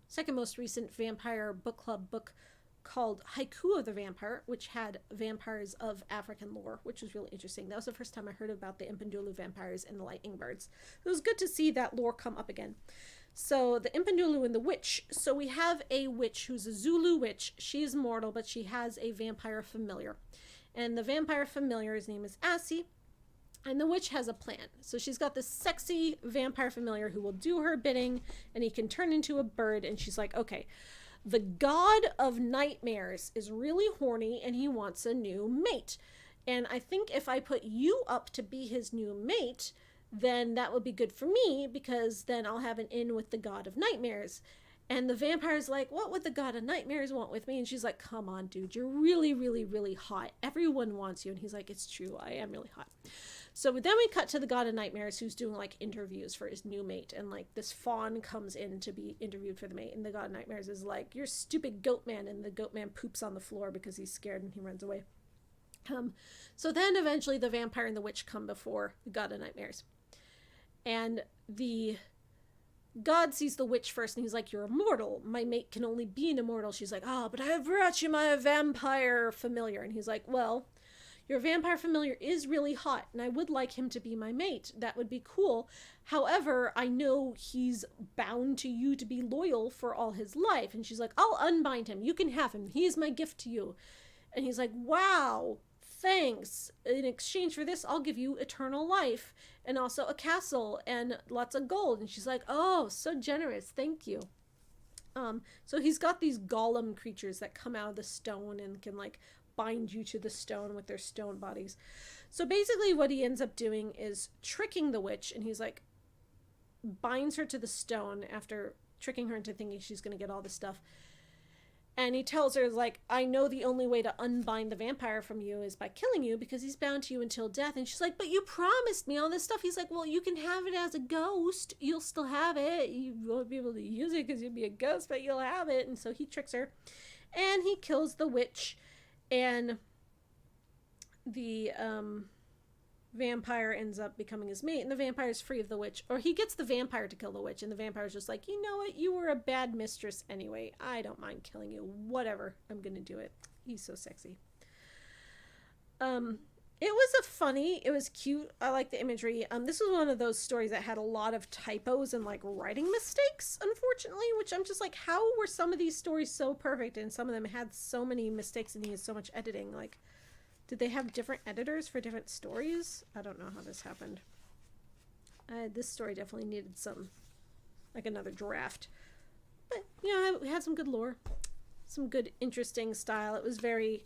second most recent vampire book club book called Haiku of the Vampire, which had vampires of African lore, which was really interesting. That was the first time I heard about the Impundulu vampires and the lightning birds. It was good to see that lore come up again. So the Impundulu and the witch. So we have a witch who's a Zulu witch. She is mortal, but she has a vampire familiar. And the vampire familiar's name is Asi. And the witch has a plan. So she's got this sexy vampire familiar who will do her bidding, and he can turn into a bird. And she's like, okay, the god of nightmares is really horny and he wants a new mate. And I think if I put you up to be his new mate, then that would be good for me, because then I'll have an in with the god of nightmares. And the vampire's like, what would the god of nightmares want with me? And she's like, come on, dude, you're really, really, really hot. Everyone wants you. And he's like, it's true, I am really hot. So then we cut to the god of nightmares, who's doing like interviews for his new mate. And like this fawn comes in to be interviewed for the mate. And the god of nightmares is like, you're stupid goat man. And the goat man poops on the floor because he's scared and he runs away. So then eventually the vampire and the witch come before the god of nightmares. And the god sees the witch first, and he's like, you're immortal. My mate can only be an immortal. She's like, but I have brought you my vampire familiar. And he's like, well, your vampire familiar is really hot, and I would like him to be my mate. That would be cool. However, I know he's bound to you to be loyal for all his life. And she's like, I'll unbind him. You can have him. He is my gift to you. And he's like, wow, thanks. In exchange for this, I'll give you eternal life and also a castle and lots of gold. And she's like, oh, so generous. Thank you. So he's got these golem creatures that come out of the stone and can like bind you to the stone with their stone bodies. So basically what he ends up doing is tricking the witch, and he's like binds her to the stone after tricking her into thinking she's going to get all this stuff. And he tells her, like, I know the only way to unbind the vampire from you is by killing you, because he's bound to you until death. And she's like, but you promised me all this stuff. He's like, well, you can have it as a ghost. You'll still have it. You won't be able to use it because you'll be a ghost, but you'll have it. And so he tricks her. And he kills the witch. And the vampire ends up becoming his mate, and the vampire is free of the witch, or he gets the vampire to kill the witch, and the vampire's just like, you know what, you were a bad mistress anyway, I don't mind killing you, whatever, I'm gonna do it. He's so sexy. It was cute. I like the imagery. This was one of those stories that had a lot of typos and like writing mistakes, unfortunately, which I'm just like, how were some of these stories so perfect and some of them had so many mistakes and needed so much editing? Like, did they have different editors for different stories? I don't know how this happened. This story definitely needed some, like another draft. But, you know, it had some good lore. Some good, interesting style. It was very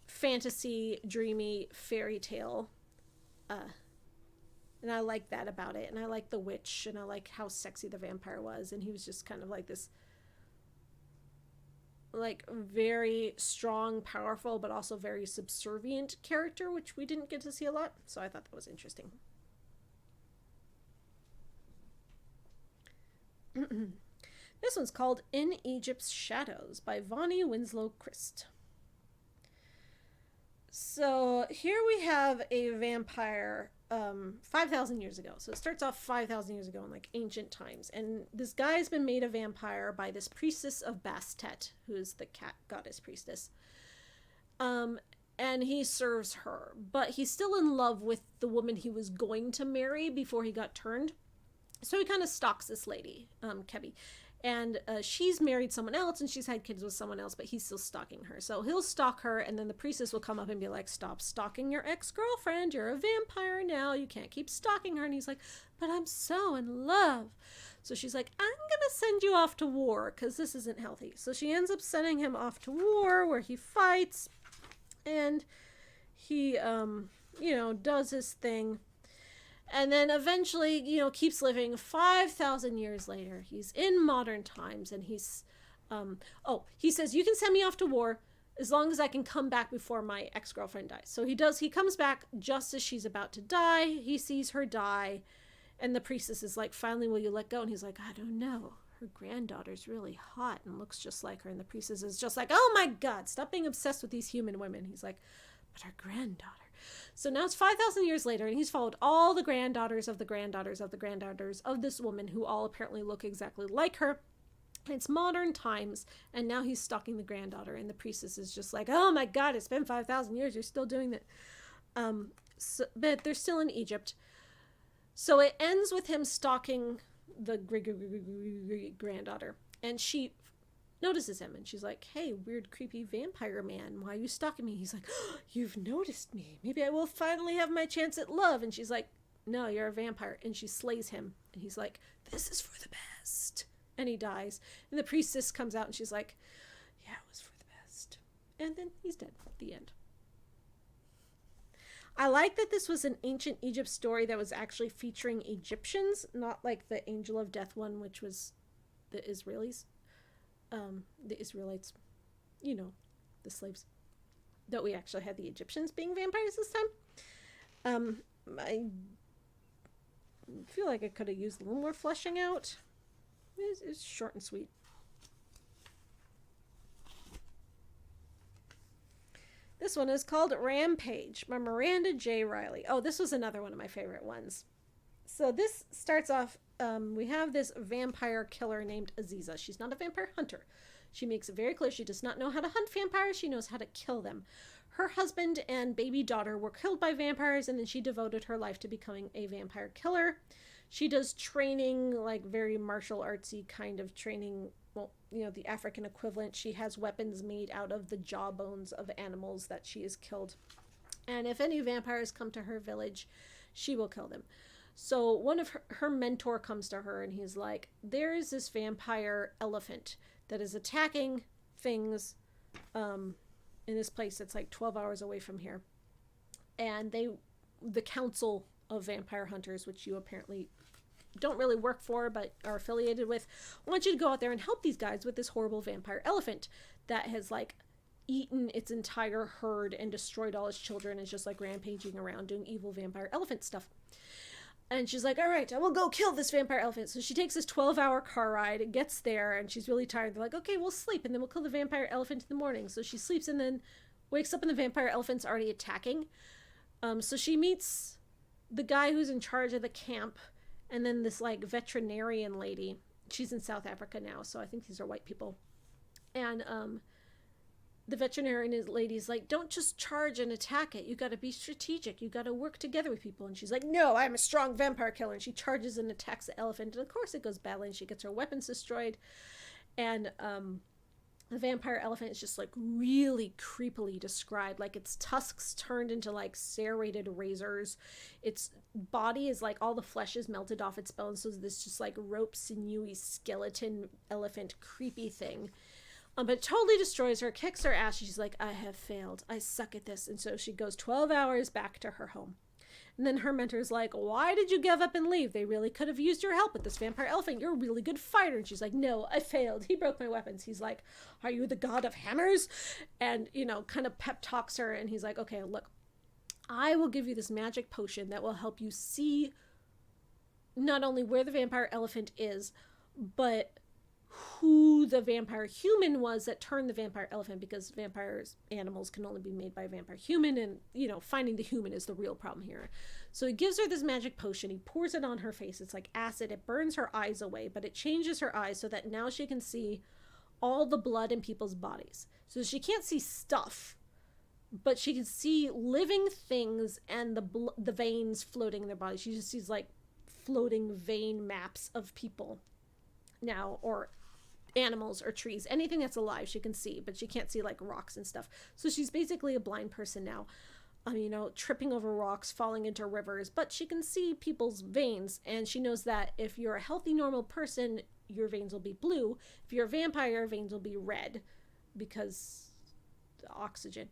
fantasy, dreamy, fairy tale. And I like that about it. And I like the witch. And I like how sexy the vampire was. And he was just kind of like this, like, very strong, powerful, but also very subservient character, which we didn't get to see a lot. So I thought that was interesting. This one's called In Egypt's Shadows by Vonnie Winslow Christ. So here we have a vampire 5,000 years ago. So it starts off 5,000 years ago in like ancient times. And this guy's been made a vampire by this priestess of Bastet, who is the cat goddess priestess. And he serves her. But he's still in love with the woman he was going to marry before he got turned. So he kind of stalks this lady, Kebi. And she's married someone else and she's had kids with someone else, but he's still stalking her. So he'll stalk her, and then the priestess will come up and be like, stop stalking your ex-girlfriend. You're a vampire now. You can't keep stalking her. And he's like, but I'm so in love. So she's like, I'm going to send you off to war because this isn't healthy. So she ends up sending him off to war where he fights, and he, does his thing. And then eventually, keeps living 5,000 years later. He's in modern times, and he's, he says, you can send me off to war as long as I can come back before my ex-girlfriend dies. So he comes back just as she's about to die. He sees her die, and the priestess is like, finally, will you let go? And he's like, I don't know. Her granddaughter's really hot and looks just like her. And the priestess is just like, oh my God, stop being obsessed with these human women. He's like, but her granddaughter. So now it's 5,000 years later, and he's followed all the granddaughters of the granddaughters of the granddaughters of this woman, who all apparently look exactly like her. It's modern times, and now he's stalking the granddaughter, and the priestess is just like, oh my God, it's been 5,000 years, you're still doing that. But they're still in Egypt. So it ends with him stalking the granddaughter, and she notices him, and she's like, hey, weird, creepy vampire man, why are you stalking me? He's like, oh, you've noticed me. Maybe I will finally have my chance at love. And she's like, no, you're a vampire. And she slays him. And he's like, this is for the best. And he dies. And the priestess comes out, and she's like, yeah, it was for the best. And then he's dead. The end. I like that this was an ancient Egypt story that was actually featuring Egyptians, not like the Angel of Death one, which was the Israelis. The Israelites, you know, the slaves. That we actually had the Egyptians being vampires this time. I feel like I could have used a little more fleshing out. It's short and sweet. This one is called Rampage by Miranda J. Riley. Oh, this was another one of my favorite ones. So this starts off, we have this vampire killer named Aziza. She's not a vampire hunter. She makes it very clear she does not know how to hunt vampires. She knows how to kill them. Her husband and baby daughter were killed by vampires, and then she devoted her life to becoming a vampire killer. She does training, like very martial artsy kind of training. Well, you know, the African equivalent. She has weapons made out of the jawbones of animals that she has killed. And if any vampires come to her village, she will kill them. So one of her mentor comes to her and he's like, there is this vampire elephant that is attacking things in this place that's like 12 hours away from here. And the Council of Vampire Hunters, which you apparently don't really work for but are affiliated with, want you to go out there and help these guys with this horrible vampire elephant that has like eaten its entire herd and destroyed all its children and is just like rampaging around doing evil vampire elephant stuff. And she's like, all right, I will go kill this vampire elephant. So she takes this 12-hour car ride, gets there, and she's really tired. They're like, okay, we'll sleep, and then we'll kill the vampire elephant in the morning. So she sleeps and then wakes up and the vampire elephant's already attacking. So she meets the guy who's in charge of the camp, and then this like veterinarian lady. She's in South Africa now, so I think these are white people. And the veterinarian lady's like, don't just charge and attack it. You got to be strategic. You got to work together with people. And she's like, no, I'm a strong vampire killer. And she charges and attacks the elephant. And of course it goes badly and she gets her weapons destroyed. And the vampire elephant is just like really creepily described. Like its tusks turned into like serrated razors. Its body is like all the flesh is melted off its bones. So this just like rope sinewy skeleton elephant creepy thing. But it totally destroys her, kicks her ass. She's like, I have failed. I suck at this. And so she goes 12 hours back to her home. And then her mentor's like, why did you give up and leave? They really could have used your help with this vampire elephant. You're a really good fighter. And she's like, no, I failed. He broke my weapons. He's like, are you the god of hammers? And, you know, kind of pep talks her. And he's like, okay, look, I will give you this magic potion that will help you see not only where the vampire elephant is, but who the vampire human was that turned the vampire elephant, because vampires animals can only be made by a vampire human, and you know, finding the human is the real problem here. So he gives her this magic potion. He pours it on her face. It's like acid. It burns her eyes away, but it changes her eyes so that now she can see all the blood in people's bodies. So she can't see stuff, but she can see living things and the veins floating in their body. She just sees like floating vein maps of people now, or animals or trees, anything that's alive she can see, but she can't see like rocks and stuff. So she's basically a blind person now, you know, tripping over rocks, falling into rivers, but she can see people's veins, and she knows that if you're a healthy normal person, your veins will be blue. If you're a vampire, veins will be red because the oxygen.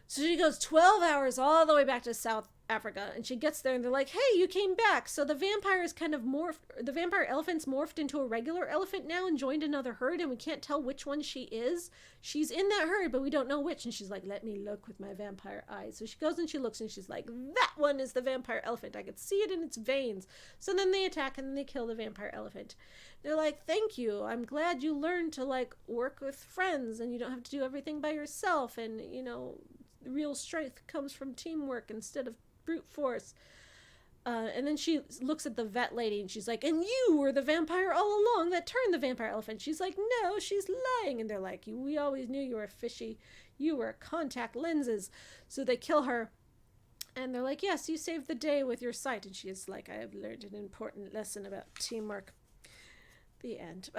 So she goes 12 hours all the way back to South Africa, and she gets there and they're like, hey, you came back. So the vampire is kind of the vampire elephant's morphed into a regular elephant now and joined another herd, and we can't tell which one she is. She's in that herd, but we don't know which. And she's like, let me look with my vampire eyes. So she goes and she looks and she's like, that one is the vampire elephant. I could see it in its veins. So then they attack and then they kill the vampire elephant. They're like, thank you. I'm glad you learned to like work with friends and you don't have to do everything by yourself. And, you know, real strength comes from teamwork instead of brute force. And then she looks at the vet lady and she's like, and you were the vampire all along that turned the vampire elephant. She's like, no, she's lying. And they're like, we always knew you were fishy. You were contact lenses. So they kill her. And they're like, yes, you saved the day with your sight. And she's like, I have learned an important lesson about teamwork. The end.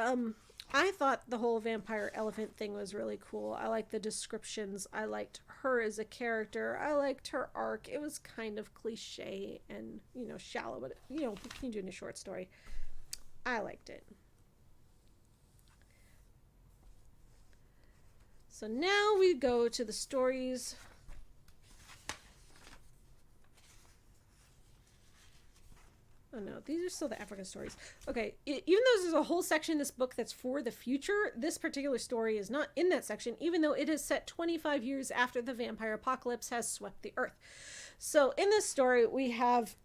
I thought the whole vampire elephant thing was really cool. I liked the descriptions. I liked her as a character. I liked her arc. It was kind of cliche and, you know, shallow, but, you know, you can do in a short story. I liked it. So now we go to the stories Oh no, these are still the Africa stories. Okay, even though there's a whole section in this book that's for the future, this particular story is not in that section, even though it is set 25 years after the vampire apocalypse has swept the earth. So in this story, we have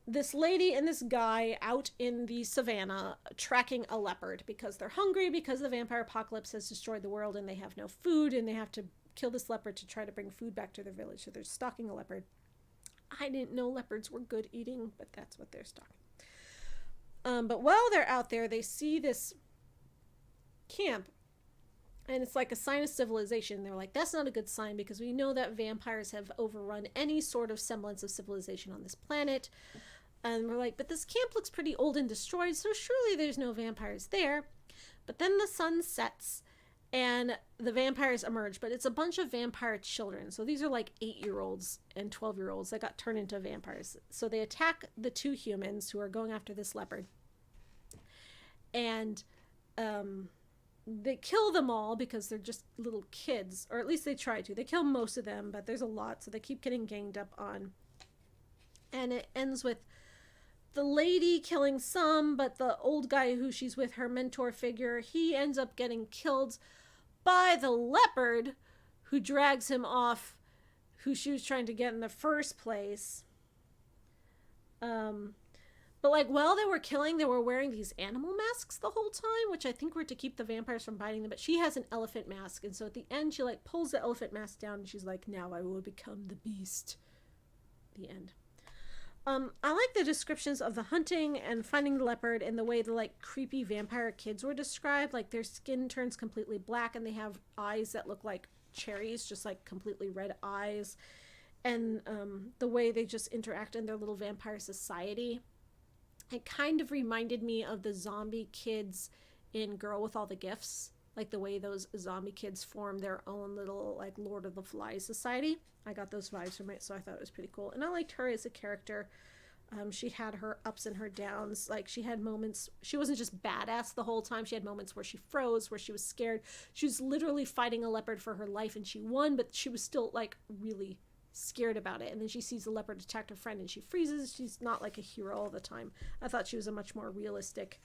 this lady and this guy out in the savannah tracking a leopard because they're hungry, because the vampire apocalypse has destroyed the world and they have no food, and they have to kill this leopard to try to bring food back to their village. So they're stalking a leopard. I didn't know leopards were good eating, but that's what they're stalking. But while they're out there, they see this camp, and it's like a sign of civilization. They're like, that's not a good sign, because we know that vampires have overrun any sort of semblance of civilization on this planet. And we're like, but this camp looks pretty old and destroyed, so surely there's no vampires there. But then the sun sets, and the vampires emerge, but it's a bunch of vampire children. So these are like 8-year-olds and 12-year-olds that got turned into vampires. So they attack the 2 humans who are going after this leopard. And they kill them all because they're just little kids, or at least they try to. They kill most of them, but there's a lot, so they keep getting ganged up on. And it ends with the lady killing some, but the old guy who she's with, her mentor figure, he ends up getting killed by the leopard who drags him off, who she was trying to get in the first place. But like while they were killing, they were wearing these animal masks the whole time, which I think were to keep the vampires from biting them. But she has an elephant mask, and so at the end she like pulls the elephant mask down and she's like, now I will become the beast. The end. I like the descriptions of the hunting and finding the leopard and the way the like creepy vampire kids were described. Like their skin turns completely black and they have eyes that look like cherries, just like completely red eyes. And the way they just interact in their little vampire society. It kind of reminded me of the zombie kids in Girl with All the Gifts. Like the way those zombie kids form their own little like Lord of the Flies society. I got those vibes from it, so I thought it was pretty cool. And I liked her as a character. She had her ups and her downs. Like she had moments, she wasn't just badass the whole time. She had moments where she froze, where she was scared. She was literally fighting a leopard for her life and she won, but she was still like really scared about it. And then she sees the leopard attack her friend and she freezes. She's not like a hero all the time. I thought she was a much more realistic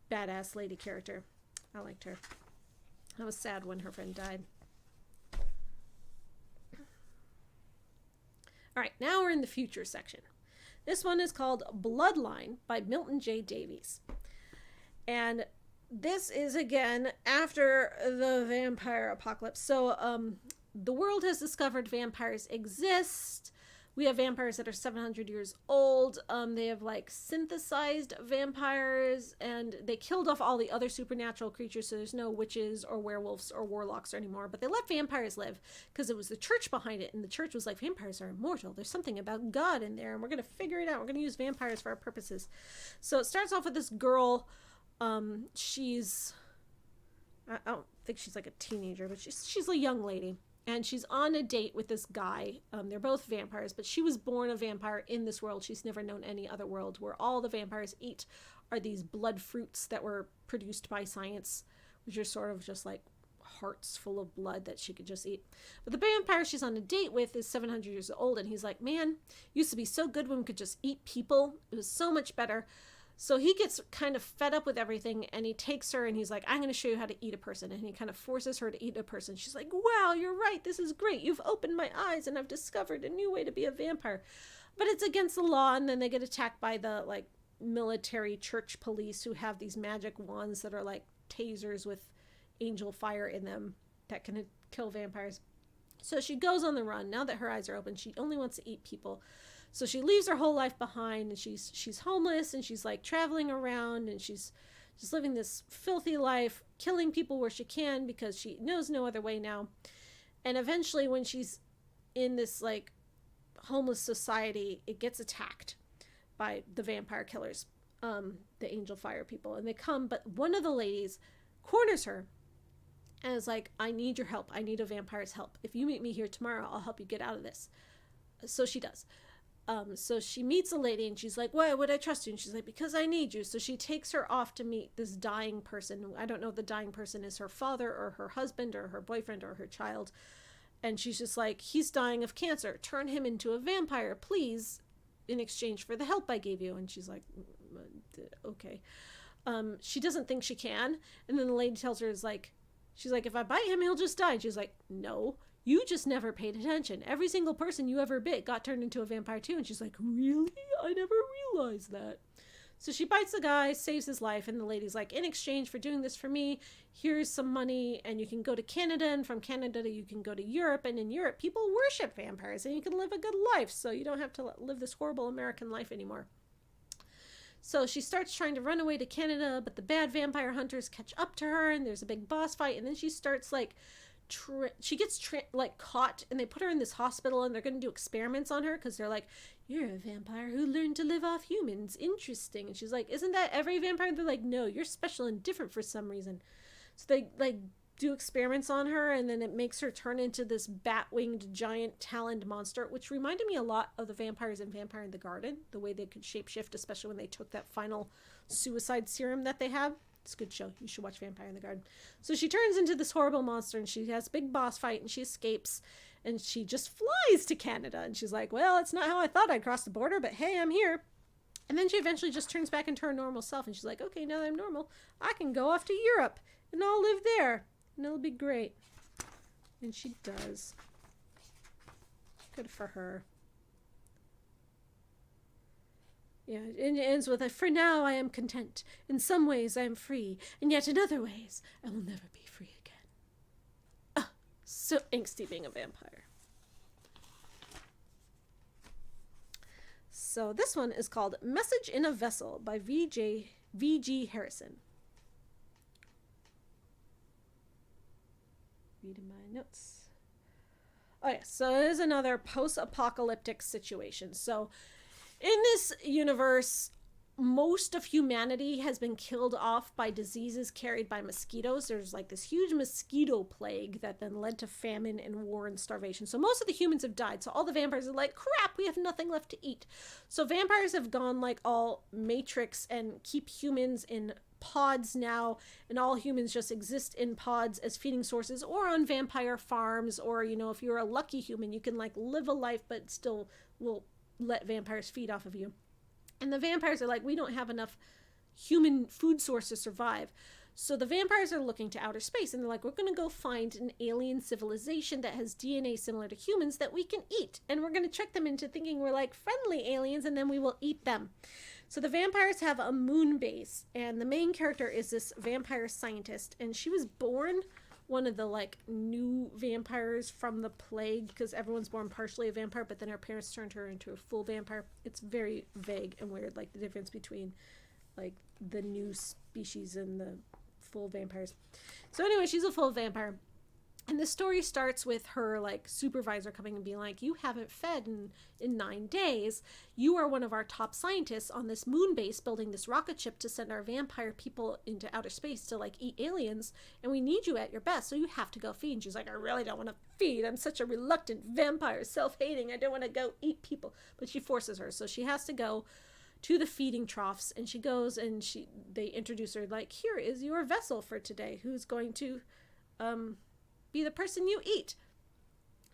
badass lady character. I liked her. I was sad when her friend died. All right, now we're in the future section. This one is called Bloodline by Milton J. Davies. And this is, again, after the vampire apocalypse. So the world has discovered vampires exist. We have vampires that are 700 years old. They have like synthesized vampires, and they killed off all the other supernatural creatures, so there's no witches or werewolves or warlocks anymore. But they let vampires live because it was the church behind it, and the church was like, vampires are immortal. There's something about God in there, and we're going to figure it out. We're going to use vampires for our purposes. So it starts off with this girl. She's, I don't think she's like a teenager, but she's a young lady. And she's on a date with this guy. They're both vampires, but she was born a vampire in this world. She's never known any other world where all the vampires eat are these blood fruits that were produced by science, which are sort of just like hearts full of blood that she could just eat. But the vampire she's on a date with is 700 years old, and he's like, man, used to be so good when we could just eat people. It was so much better. So he gets kind of fed up with everything, and he takes her and he's like, I'm going to show you how to eat a person. And he kind of forces her to eat a person. She's like, wow, you're right. This is great. You've opened my eyes and I've discovered a new way to be a vampire. But it's against the law. And then they get attacked by the like military church police who have these magic wands that are like tasers with angel fire in them that can kill vampires. So she goes on the run. Now that her eyes are open, she only wants to eat people. So she leaves her whole life behind, and she's homeless, and she's like traveling around, and she's just living this filthy life, killing people where she can because she knows no other way now. And eventually when she's in this like homeless society, it gets attacked by the vampire killers, the angel fire people. And they come, but one of the ladies corners her and is like, I need your help. I need a vampire's help. If you meet me here tomorrow, I'll help you get out of this. So she does. So she meets a lady and she's like, why would I trust you? And she's like, because I need you. So she takes her off to meet this dying person. I don't know if the dying person is her father or her husband or her boyfriend or her child. And she's just like, he's dying of cancer. Turn him into a vampire, please. in exchange for the help I gave you. And she's like, okay. She doesn't think she can. And then the lady tells her, she's like, if I bite him, he'll just die. And she's like, no, you just never paid attention. Every single person you ever bit got turned into a vampire too. And she's like, really? I never realized that. So she bites the guy, saves his life, and the lady's like, in exchange for doing this for me, here's some money, and you can go to Canada, and from Canada you can go to Europe, and in Europe people worship vampires, and you can live a good life, so you don't have to live this horrible American life anymore. So she starts trying to run away to Canada, but the bad vampire hunters catch up to her, and there's a big boss fight, and then she starts she gets caught, and they put her in this hospital, and they're going to do experiments on her because they're like, you're a vampire who learned to live off humans. Interesting. And she's like, isn't that every vampire? They're like, no, you're special and different for some reason. So they do experiments on her, and then it makes her turn into this bat-winged giant taloned monster, which reminded me a lot of the vampires in Vampire in the Garden, the way they could shapeshift, especially when they took that final suicide serum that they have. It's a good show. You should watch Vampire in the Garden. So she turns into this horrible monster, and she has a big boss fight, and she escapes, and she just flies to Canada. And she's like, well, it's not how I thought I'd cross the border, but hey, I'm here. And then she eventually just turns back into her normal self, and she's like, okay, now that I'm normal, I can go off to Europe, and I'll live there, and it'll be great. And she does. Good for her. Yeah, it ends with, for now I am content. In some ways I am free, and yet in other ways I will never be free again. Ah, so angsty being a vampire. So this one is called Message in a Vessel by V.G. Harrison. Reading my notes. Oh yeah, so it is another post-apocalyptic situation. So in this universe, most of humanity has been killed off by diseases carried by mosquitoes. There's like this huge mosquito plague that then led to famine and war and starvation. So most of the humans have died. So all the vampires are like, crap, we have nothing left to eat. So vampires have gone like all Matrix and keep humans in pods now, and all humans just exist in pods as feeding sources or on vampire farms, or, you know, if you're a lucky human, you can like live a life but still will let vampires feed off of you. And the vampires are like, we don't have enough human food source to survive. So the vampires are looking to outer space, and they're like, we're going to go find an alien civilization that has DNA similar to humans that we can eat. And we're going to trick them into thinking we're like friendly aliens, and then we will eat them. So the vampires have a moon base, and the main character is this vampire scientist, and she was born one of the like new vampires from the plague, because everyone's born partially a vampire, but then her parents turned her into a full vampire. It's very vague and weird, like the difference between like the new species and the full vampires. So anyway, she's a full vampire, and the story starts with her like supervisor coming and being like, you haven't fed in 9 days. You are one of our top scientists on this moon base building this rocket ship to send our vampire people into outer space to like eat aliens, and we need you at your best, so you have to go feed. And she's like, I really don't want to feed. I'm such a reluctant vampire, self-hating. I don't want to go eat people. But she forces her, so she has to go to the feeding troughs, and she goes, and they introduce her like, here is your vessel for today, who's going to be the person you eat.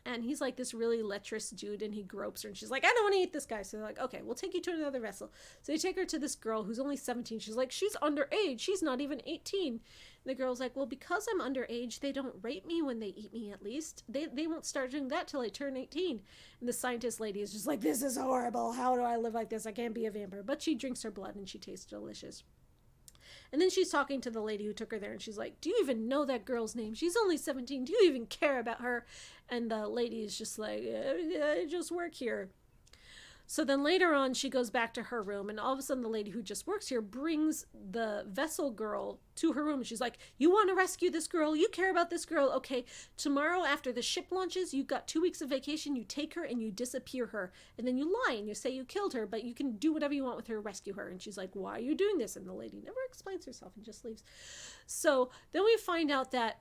And he's like this really lecherous dude, and he gropes her, and she's like, I don't want to eat this guy. So they're like, okay, we'll take you to another vessel. So they take her to this girl who's only 17. She's like, she's underage. She's not even 18. And the girl's like, well, because I'm underage, they don't rape me when they eat me, at least. They won't start doing that till I turn 18. And the scientist lady is just like, this is horrible. How do I live like this? I can't be a vampire. But she drinks her blood, and she tastes delicious. And then she's talking to the lady who took her there, and she's like, do you even know that girl's name? She's only 17. Do you even care about her? And the lady is just like, I just work here. So then later on, she goes back to her room, and all of a sudden the lady who just works here brings the vessel girl to her room. She's like, you want to rescue this girl? You care about this girl? Okay, tomorrow after the ship launches, you've got 2 weeks of vacation. You take her and you disappear her. And then you lie and you say you killed her, but you can do whatever you want with her, rescue her. And she's like, why are you doing this? And the lady never explains herself and just leaves. So then we find out that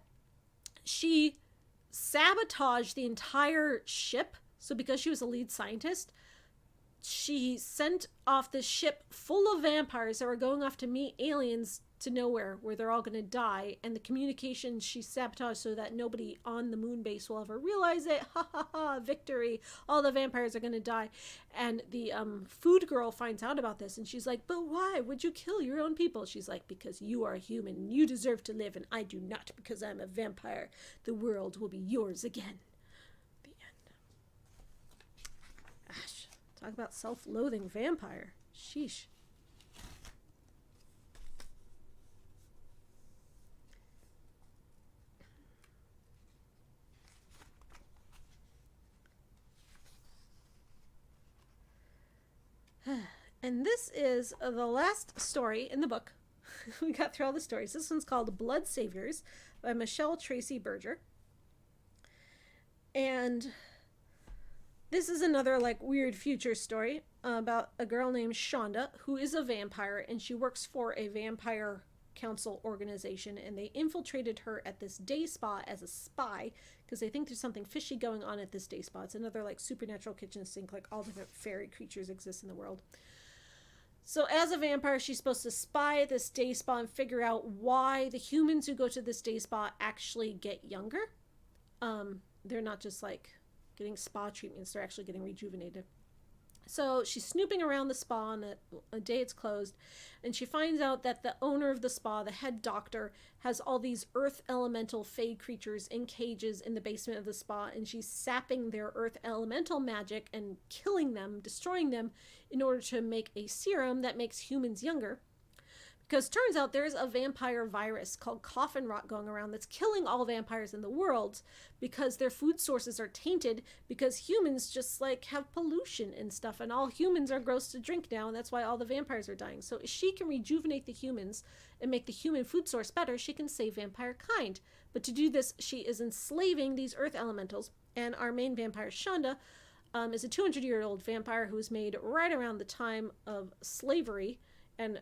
she sabotaged the entire ship. So because she was a lead scientist, she sent off this ship full of vampires that were going off to meet aliens to nowhere, where they're all going to die, and the communications she sabotaged so that nobody on the moon base will ever realize it. Ha ha ha, victory, all the vampires are going to die. And the food girl finds out about this, and she's like, but why would you kill your own people? She's like, because you are a human and you deserve to live, and I do not, because I'm a vampire. The world will be yours again. The end. Gosh, talk about self-loathing vampire. Sheesh. And this is the last story in the book. We got through all the stories. This one's called Blood Saviors by Michelle Tracy Berger. And this is another like weird future story about a girl named Shonda who is a vampire, and she works for a vampire council organization, and they infiltrated her at this day spa as a spy because they think there's something fishy going on at this day spa. It's another like supernatural kitchen sink, like all different fairy creatures exist in the world. So as a vampire, she's supposed to spy at this day spa and figure out why the humans who go to this day spa actually get younger. They're not just like getting spa treatments, they're actually getting rejuvenated. So she's snooping around the spa on a day it's closed, and she finds out that the owner of the spa, the head doctor, has all these earth elemental fae creatures in cages in the basement of the spa, and she's sapping their earth elemental magic and killing them, destroying them, in order to make a serum that makes humans younger. Because turns out there's a vampire virus called coffin rot going around that's killing all vampires in the world because their food sources are tainted, because humans just like have pollution and stuff, and all humans are gross to drink now, and that's why all the vampires are dying. So if she can rejuvenate the humans and make the human food source better, she can save vampire kind. But to do this, she is enslaving these earth elementals, and our main vampire, Shonda, is a 200-year-old vampire who was made right around the time of slavery, and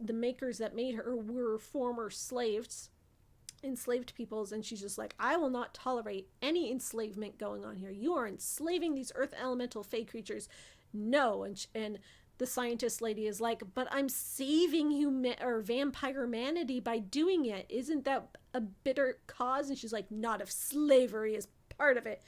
the makers that made her were former enslaved peoples, and she's just like, I will not tolerate any enslavement going on here. You are enslaving these earth elemental fae creatures. No. And the scientist lady is like, but I'm saving vampire humanity by doing it. Isn't that a bitter cause? And she's like, not if slavery is part of it.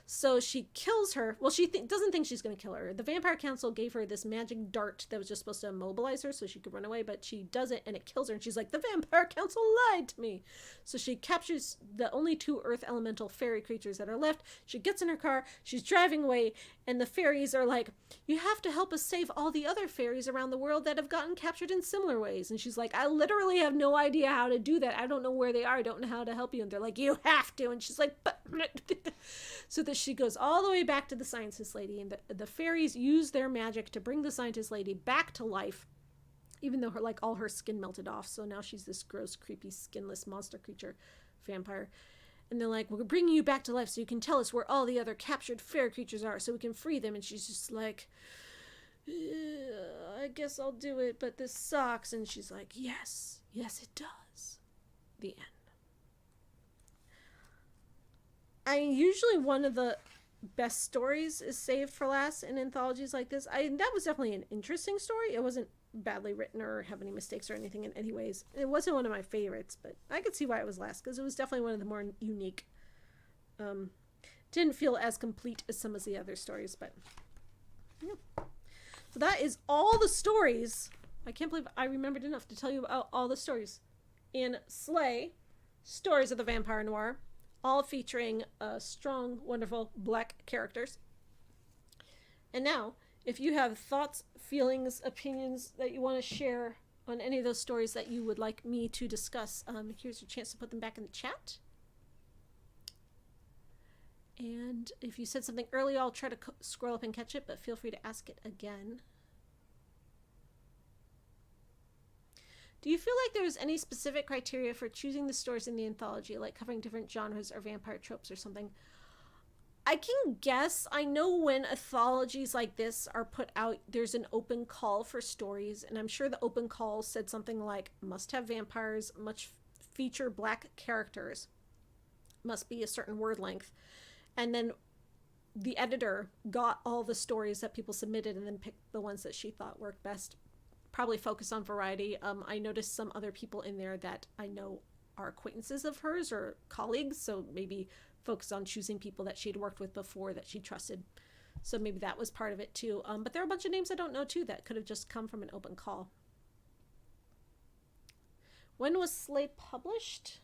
So she kills her. Well, she doesn't think she's going to kill her. The Vampire Council gave her this magic dart that was just supposed to immobilize her so she could run away, but she does it and it kills her. And she's like, the Vampire Council lied to me. So she captures the only two earth elemental fairy creatures that are left. She gets in her car. She's driving away. And the fairies are like, you have to help us save all the other fairies around the world that have gotten captured in similar ways. And she's like, I literally have no idea how to do that. I don't know where they are. I don't know how to help you. And they're like, you have to. And she's like, but... So that she goes all the way back to the scientist lady, and the fairies use their magic to bring the scientist lady back to life, even though all her skin melted off. So now she's this gross, creepy, skinless monster creature vampire. And they're like, we're bringing you back to life so you can tell us where all the other captured fairy creatures are so we can free them. And she's just like, I guess I'll do it, but this sucks. And she's like, yes, it does. The end. Usually one of the best stories is saved for last in anthologies like this. That was definitely an interesting story. It wasn't badly written or have any mistakes or anything in any ways. It wasn't one of my favorites, but I could see why it was last, because it was definitely one of the more unique. Didn't feel as complete as some of the other stories, but yeah. So that is all the stories. I can't believe I remembered enough to tell you about all the stories in Slay, Stories of the Vampire Noir. All featuring strong, wonderful black characters. And now, if you have thoughts, feelings, opinions that you want to share on any of those stories that you would like me to discuss, here's your chance to put them back in the chat. And if you said something earlier, I'll try to scroll up and catch it, but feel free to ask it again. Do you feel like there's any specific criteria for choosing the stories in the anthology, like covering different genres or vampire tropes or something? I can guess. I know when anthologies like this are put out, there's an open call for stories, and I'm sure the open call said something like, must have vampires, must feature black characters, must be a certain word length. And then the editor got all the stories that people submitted and then picked the ones that she thought worked best. Probably focused on variety. I noticed some other people in there that I know are acquaintances of hers or colleagues, so maybe focused on choosing people that she'd worked with before that she trusted. So maybe that was part of it too. But there are a bunch of names I don't know too that could have just come from an open call. When was Slay published?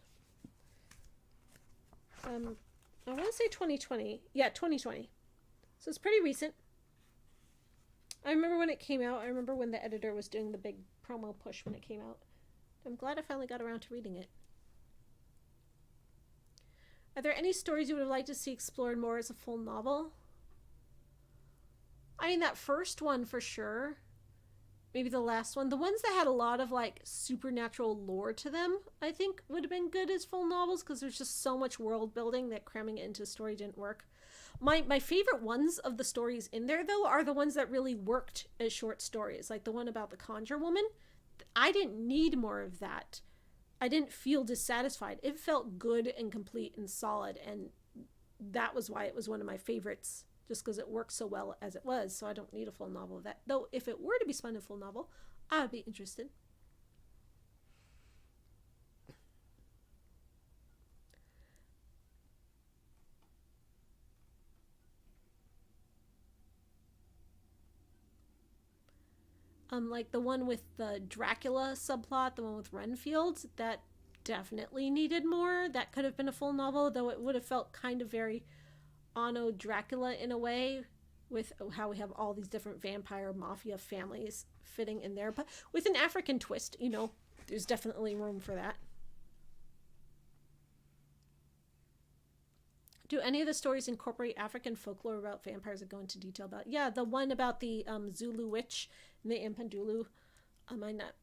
I want to say 2020. Yeah, 2020. So it's pretty recent. I remember when it came out. I remember when the editor was doing the big promo push when it came out. I'm glad I finally got around to reading it. Are there any stories you would have liked to see explored more as a full novel? I mean, that first one for sure. Maybe the last one. The ones that had a lot of like supernatural lore to them, I think would have been good as full novels because there's just so much world building that cramming it into a story didn't work. My favorite ones of the stories in there, though, are the ones that really worked as short stories. Like the one about the Conjure Woman. I didn't need more of that. I didn't feel dissatisfied. It felt good and complete and solid, and that was why it was one of my favorites, just because it worked so well as it was. So I don't need a full novel of that. Though if it were to be spun in a full novel, I would be interested. Like the one with the Dracula subplot, the one with Renfield, that definitely needed more. That could have been a full novel, though it would have felt kind of very Anno Dracula in a way, with how we have all these different vampire mafia families fitting in there, but with an African twist, you know, there's definitely room for that. Do any of the stories incorporate African folklore about vampires that go into detail about? Yeah, the one about the Zulu witch and the Impandulu. I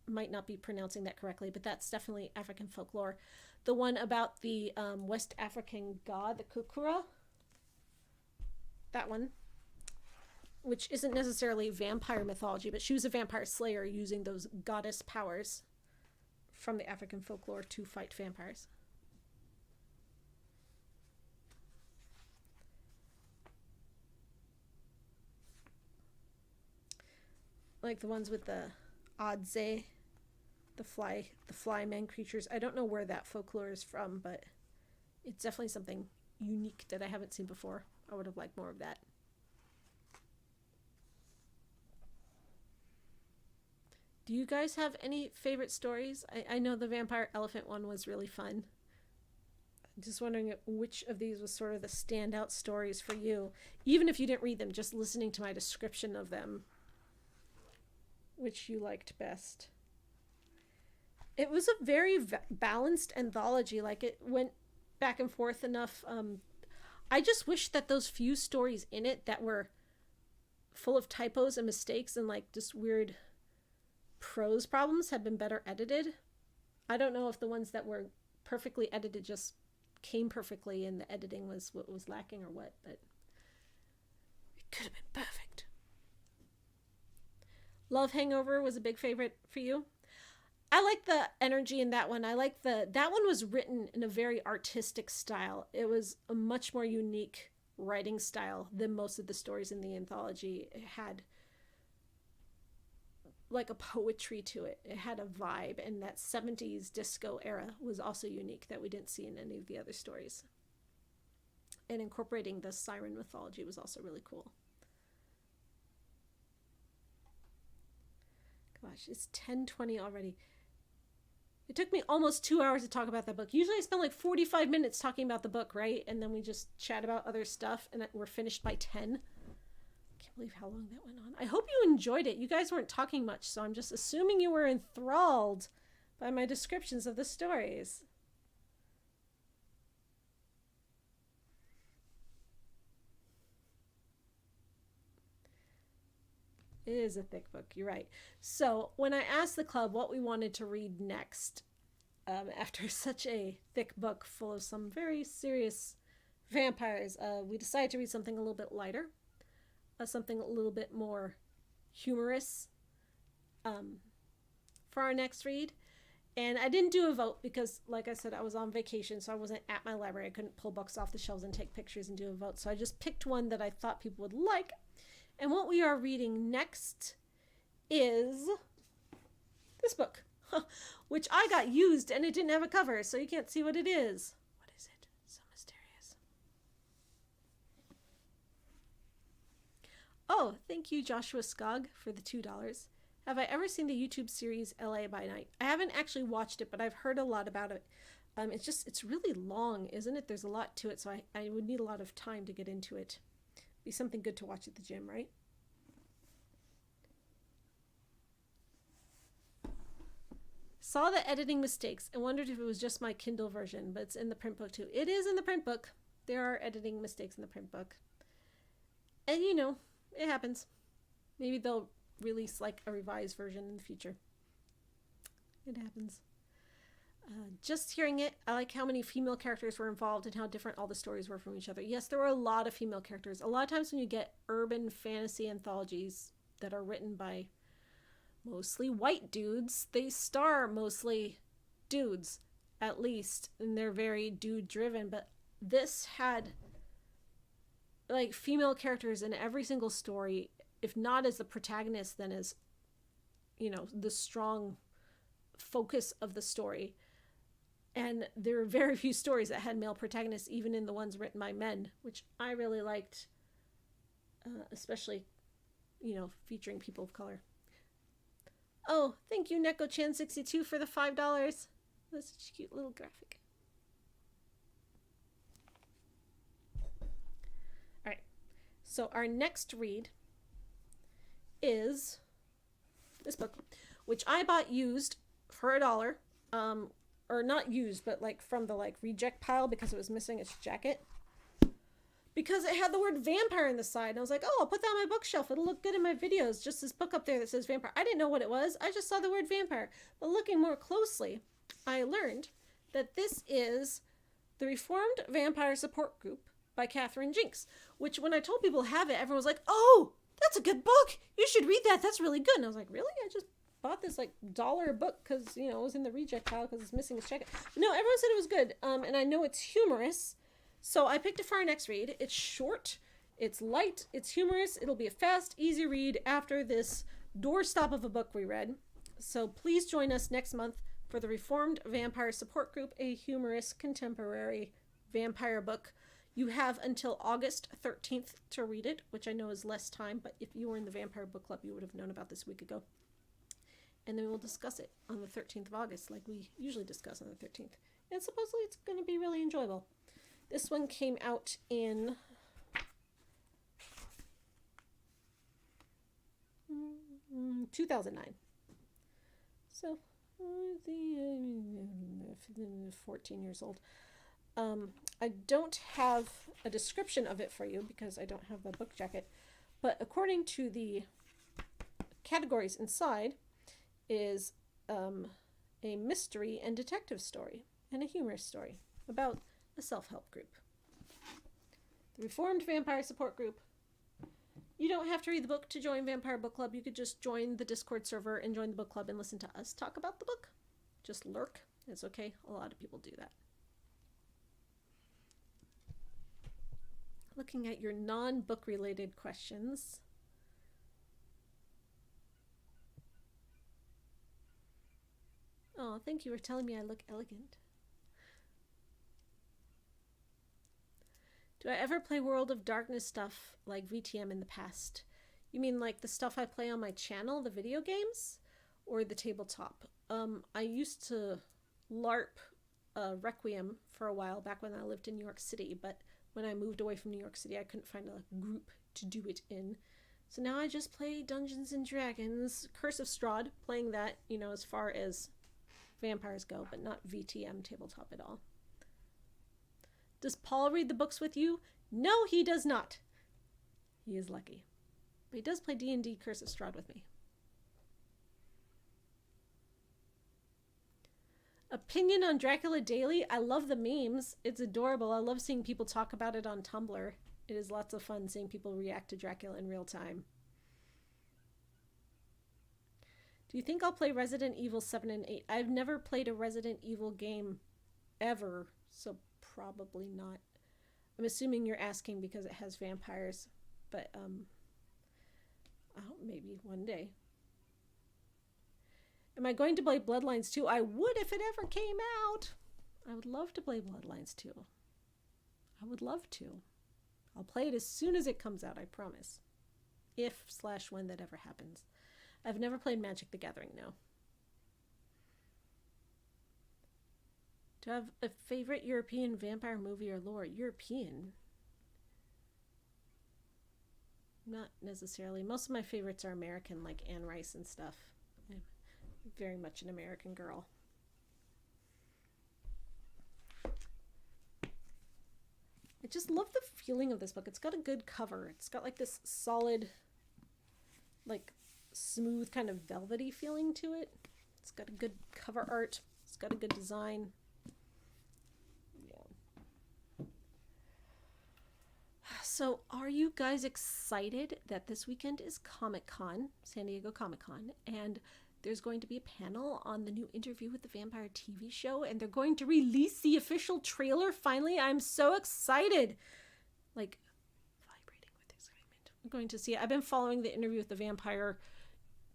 might not be pronouncing that correctly, but that's definitely African folklore. The one about the West African god, the Kukura. That one. Which isn't necessarily vampire mythology, but she was a vampire slayer using those goddess powers from the African folklore to fight vampires. Like the ones with the Adze, the fly man creatures. I don't know where that folklore is from, but it's definitely something unique that I haven't seen before. I would have liked more of that. Do you guys have any favorite stories? I know the vampire elephant one was really fun. I'm just wondering which of these was sort of the standout stories for you. Even if you didn't read them, just listening to my description of them. Which you liked best? It was a very balanced anthology. Like, it went back and forth enough. I just wish that those few stories in it that were full of typos and mistakes and like just weird prose problems had been better edited. I don't know if the ones that were perfectly edited just came perfectly and the editing was what was lacking or what, but it could have been perfect. Love Hangover was a big favorite for you. I like the energy in that one. I like that one was written in a very artistic style. It was a much more unique writing style than most of the stories in the anthology. It had like a poetry to it. It had a vibe, and that 70s disco era was also unique that we didn't see in any of the other stories. And incorporating the siren mythology was also really cool. Gosh, it's 10:20 already. It took me almost 2 hours to talk about that book. Usually I spend like 45 minutes talking about the book, right? And then we just chat about other stuff, and we're finished by 10. I can't believe how long that went on. I hope you enjoyed it. You guys weren't talking much, so I'm just assuming you were enthralled by my descriptions of the stories. It is a thick book, you're right. So when I asked the club what we wanted to read next, after such a thick book full of some very serious vampires, we decided to read something a little bit lighter, something a little bit more humorous for our next read. And I didn't do a vote because, like I said, I was on vacation, so I wasn't at my library. I couldn't pull books off the shelves and take pictures and do a vote. So I just picked one that I thought people would like. And what we are reading next is this book, which I got used and it didn't have a cover, so you can't see what it is. What is it? So mysterious. Oh, thank you, Joshua Skog, for the $2. Have I ever seen the YouTube series LA by Night? I haven't actually watched it, but I've heard a lot about it. It's really long, isn't it? There's a lot to it, so I would need a lot of time to get into it. Be something good to watch at the gym, right? Saw the editing mistakes and wondered if it was just my Kindle version, but it's in the print book too. It is in the print book. There are editing mistakes in the print book. And you know, it happens. Maybe they'll release like a revised version in the future. It happens. Just hearing it, I like how many female characters were involved and how different all the stories were from each other. Yes, there were a lot of female characters. A lot of times when you get urban fantasy anthologies that are written by mostly white dudes, they star mostly dudes, at least, and they're very dude driven. But this had like female characters in every single story, if not as the protagonist, then as, you know, the strong focus of the story. And there are very few stories that had male protagonists, even in the ones written by men, which I really liked, especially, you know, featuring people of color. Oh, thank you, NekoChan62, for the $5. That's such a cute little graphic. All right, so our next read is this book, which I bought used for $1. Or not used, but like from the like reject pile because it was missing its jacket. Because it had the word vampire in the side. And I was like, oh, I'll put that on my bookshelf. It'll look good in my videos. Just this book up there that says vampire. I didn't know what it was. I just saw the word vampire. But looking more closely, I learned that this is the Reformed Vampire Support Group by Catherine Jinks. Which when I told people have it, everyone was like, oh, that's a good book. You should read that. That's really good. And I was like, really? I just bought this like $1 book because, you know, it was in the reject pile because it's missing its jacket. But no, everyone said it was good. And I know it's humorous. So I picked it for our next read. It's short, it's light, it's humorous. It'll be a fast, easy read after this doorstop of a book we read. So please join us next month for the Reformed Vampire Support Group, a humorous contemporary vampire book. You have until August 13th to read it, which I know is less time, but if you were in the Vampire Book Club, you would have known about this a week ago. And then we'll discuss it on the 13th of August, like we usually discuss on the 13th. And supposedly it's going to be really enjoyable. This one came out in 2009. So, 14 years old. I don't have a description of it for you because I don't have the book jacket. But according to the categories inside, is a mystery and detective story and a humorous story about a self-help group. The Reformed Vampire Support Group. You don't have to read the book to join Vampire Book Club. You could just join the Discord server and join the book club and listen to us talk about the book. Just lurk. It's okay. A lot of people do that. Looking at your non-book related questions. Oh, thank you for telling me I look elegant. Do I ever play World of Darkness stuff like VTM in the past? You mean like the stuff I play on my channel, the video games, or the tabletop? I used to LARP Requiem for a while back when I lived in New York City, but when I moved away from New York City, I couldn't find a group to do it in. So now I just play Dungeons and Dragons, Curse of Strahd, playing that, you know, as far as vampires go, but not VTM tabletop at all. Does Paul read the books with you? No, he does not. He is lucky. But he does play D&D Curse of Strahd with me. Opinion on Dracula Daily? I love the memes. It's adorable. I love seeing people talk about it on Tumblr. It is lots of fun seeing people react to Dracula in real time. Do you think I'll play Resident Evil 7 and 8? I've never played a Resident Evil game ever, so probably not. I'm assuming you're asking because it has vampires, but maybe one day. Am I going to play Bloodlines 2? I would if it ever came out. I would love to play Bloodlines 2. I would love to. I'll play it as soon as it comes out, I promise. If/when that ever happens. I've never played Magic the Gathering, no. Do I have a favorite European vampire movie or lore? European? Not necessarily. Most of my favorites are American, like Anne Rice and stuff. I'm very much an American girl. I just love the feeling of this book. It's got a good cover. It's got like this solid, like smooth kind of velvety feeling to it. It's got a good cover art. It's got a good design. Yeah. So are you guys excited that this weekend is Comic-Con, San Diego Comic-Con, and there's going to be a panel on the new Interview with the Vampire TV show, and they're going to release the official trailer finally. I'm so excited. Like, vibrating with excitement. I'm going to see it. I've been following the Interview with the Vampire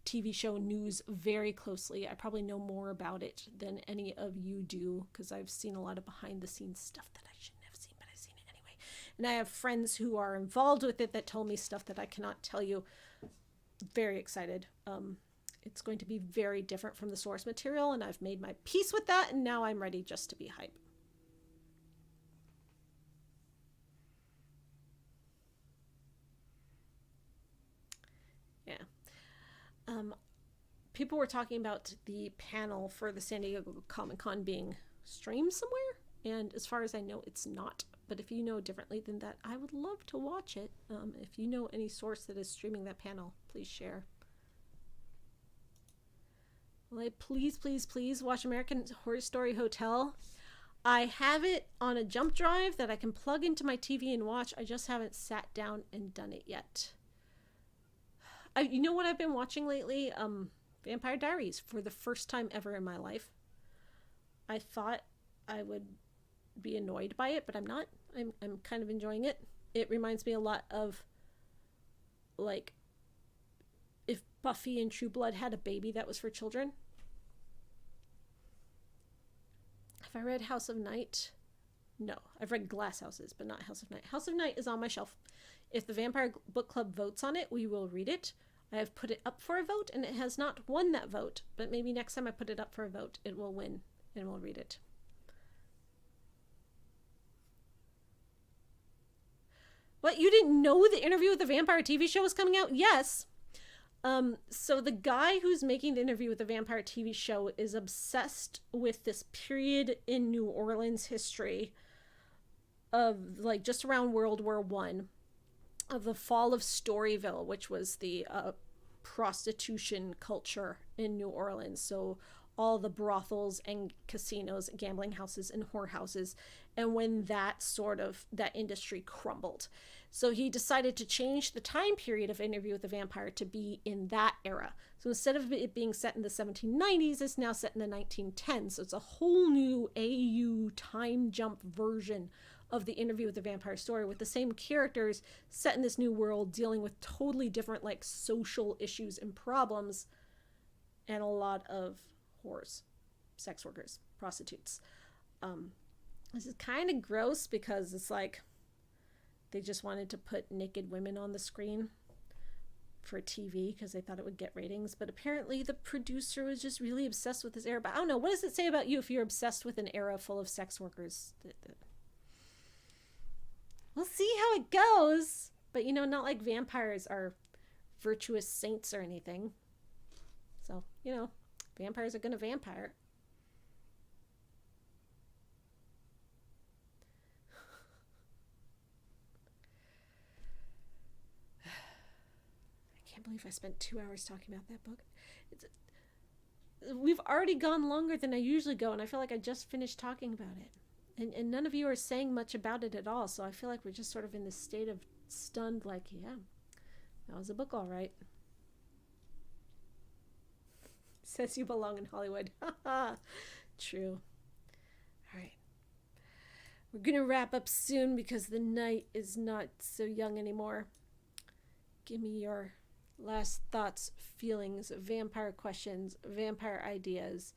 TV show news very closely. I probably know more about it than any of you do, because I've seen a lot of behind the scenes stuff that I shouldn't have seen, but I've seen it anyway. And I have friends who are involved with it that told me stuff that I cannot tell you. Very excited. It's going to be very different from the source material, and I've made my peace with that, and now I'm ready just to be hype. Yeah. People were talking about the panel for the San Diego Comic-Con being streamed somewhere, and as far as I know, it's not. But if you know differently than that, I would love to watch it. If you know any source that is streaming that panel, please share. Will I please watch American Horror Story Hotel? I have it on a jump drive that I can plug into my TV and watch. I just haven't sat down and done it yet. You know what I've been watching lately? Vampire Diaries for the first time ever in my life. I thought I would be annoyed by it, but I'm not. I'm kind of enjoying it. It reminds me a lot of, like, if Buffy and True Blood had a baby that was for children. Have I read House of Night? No. I've read Glass Houses, but not House of Night. House of Night is on my shelf. If the Vampire Book Club votes on it, we will read it. I have put it up for a vote, and it has not won that vote. But maybe next time I put it up for a vote, it will win, and we'll read it. What, you didn't know the Interview with the Vampire TV show was coming out? Yes. So the guy who's making the Interview with the Vampire TV show is obsessed with this period in New Orleans history of, like, just around World War I, of the fall of Storyville, which was the prostitution culture in New Orleans. So all the brothels and casinos, gambling houses and whorehouses, and when that industry crumbled. So he decided to change the time period of Interview with the Vampire to be in that era. So instead of it being set in the 1790s, it's now set in the 1910s. So it's a whole new AU time jump version of the Interview with the Vampire story, with the same characters set in this new world, dealing with totally different, like, social issues and problems, and a lot of whores, sex workers, prostitutes. This is kind of gross because it's like they just wanted to put naked women on the screen for TV because they thought it would get ratings, but apparently the producer was just really obsessed with this era. But I don't know, what does it say about you if you're obsessed with an era full of sex workers? We'll see how it goes, but, you know, not like vampires are virtuous saints or anything. So, you know, vampires are gonna vampire. I can't believe I spent 2 hours talking about that book. We've already gone longer than I usually go, and I feel like I just finished talking about it. And none of you are saying much about it at all, so I feel like we're just sort of in this state of stunned, like, yeah, that was a book all right. Says you belong in Hollywood. True. All right. We're going to wrap up soon because the night is not so young anymore. Give me your last thoughts, feelings, vampire questions, vampire ideas.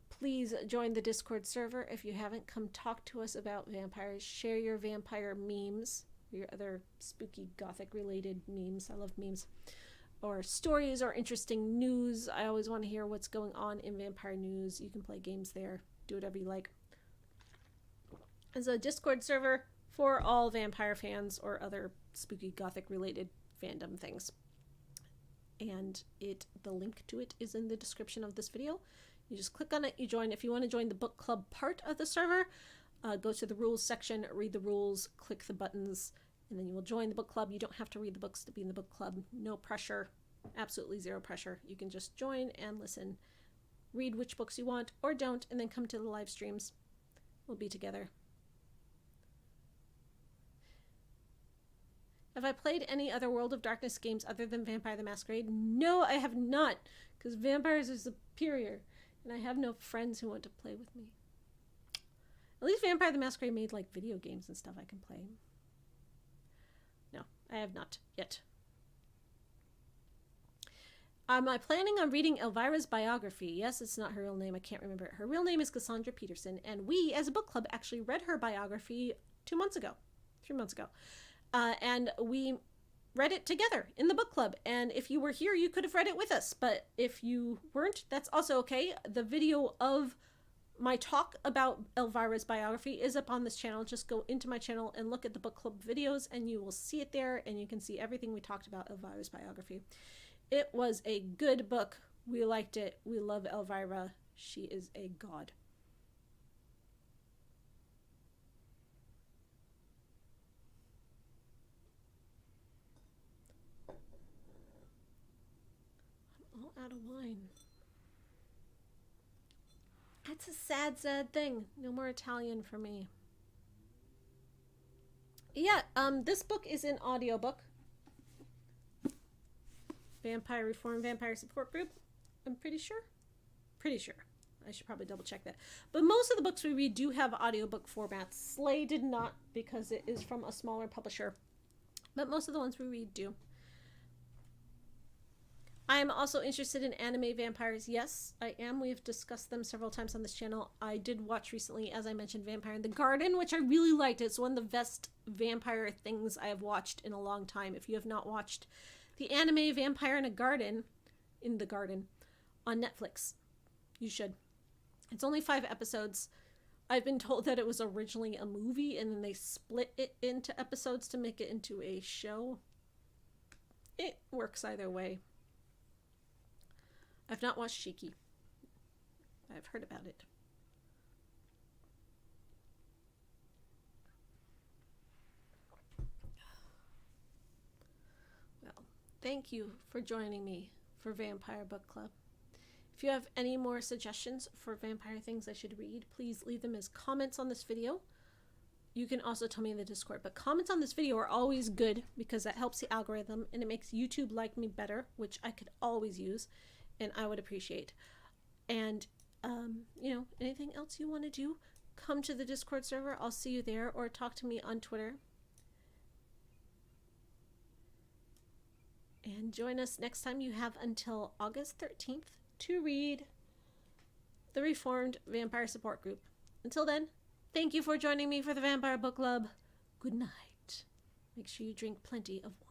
Please join the Discord server if you haven't. Come talk to us about vampires. Share your vampire memes, your other spooky gothic related memes. I love memes. Or stories or interesting news. I always want to hear what's going on in vampire news. You can play games there. Do whatever you like. It's a Discord server for all vampire fans or other spooky gothic related fandom things. And the link to it is in the description of this video. You just click on it, you join. If you want to join the book club part of the server, go to the rules section, read the rules, click the buttons, and then you will join the book club. You don't have to read the books to be in the book club. No pressure, absolutely zero pressure. You can just join and listen, read which books you want or don't, and then come to the live streams. We'll be together. Have I played any other World of Darkness games other than Vampire the Masquerade? No, I have not, because vampires are superior, and I have no friends who want to play with me. At least Vampire the Masquerade made like video games and stuff I can play. No, I have not yet. Am I planning on reading Elvira's biography? Yes, it's not her real name. I can't remember it. Her real name is Cassandra Peterson, and we, as a book club, actually read her biography 3 months ago. And we read it together in the book club. And if you were here, you could have read it with us. But if you weren't, that's also okay. The video of my talk about Elvira's biography is up on this channel. Just go into my channel and look at the book club videos, and you will see it there, and you can see everything we talked about Elvira's biography. It was a good book. We liked it. We love Elvira. She is a god. I'm all out of wine. That's a sad, sad thing. No more Italian for me. Yeah, this book is an audiobook. Vampire Reform Vampire Support Group. I'm pretty sure. I should probably double check that. But most of the books we read do have audiobook formats. Slay did not, because it is from a smaller publisher. But most of the ones we read do. I am also interested in anime vampires. Yes, I am. We've discussed them several times on this channel. I did watch recently, as I mentioned, Vampire in the Garden, which I really liked. It's one of the best vampire things I have watched in a long time. If you have not watched the anime Vampire in the Garden on Netflix, you should. It's only 5 episodes. I've been told that it was originally a movie and then they split it into episodes to make it into a show. It works either way. I've not watched Shiki. I've heard about it. Well, thank you for joining me for Vampire Book Club. If you have any more suggestions for vampire things I should read, please leave them as comments on this video. You can also tell me in the Discord, but comments on this video are always good because that helps the algorithm and it makes YouTube like me better, which I could always use and I would appreciate. And, you know, anything else you want to do, come to the Discord server. I'll see you there, or talk to me on Twitter. And join us next time. You have until August 13th to read the Reformed Vampire Support Group. Until then, thank you for joining me for the Vampire Book Club. Good night. Make sure you drink plenty of wine.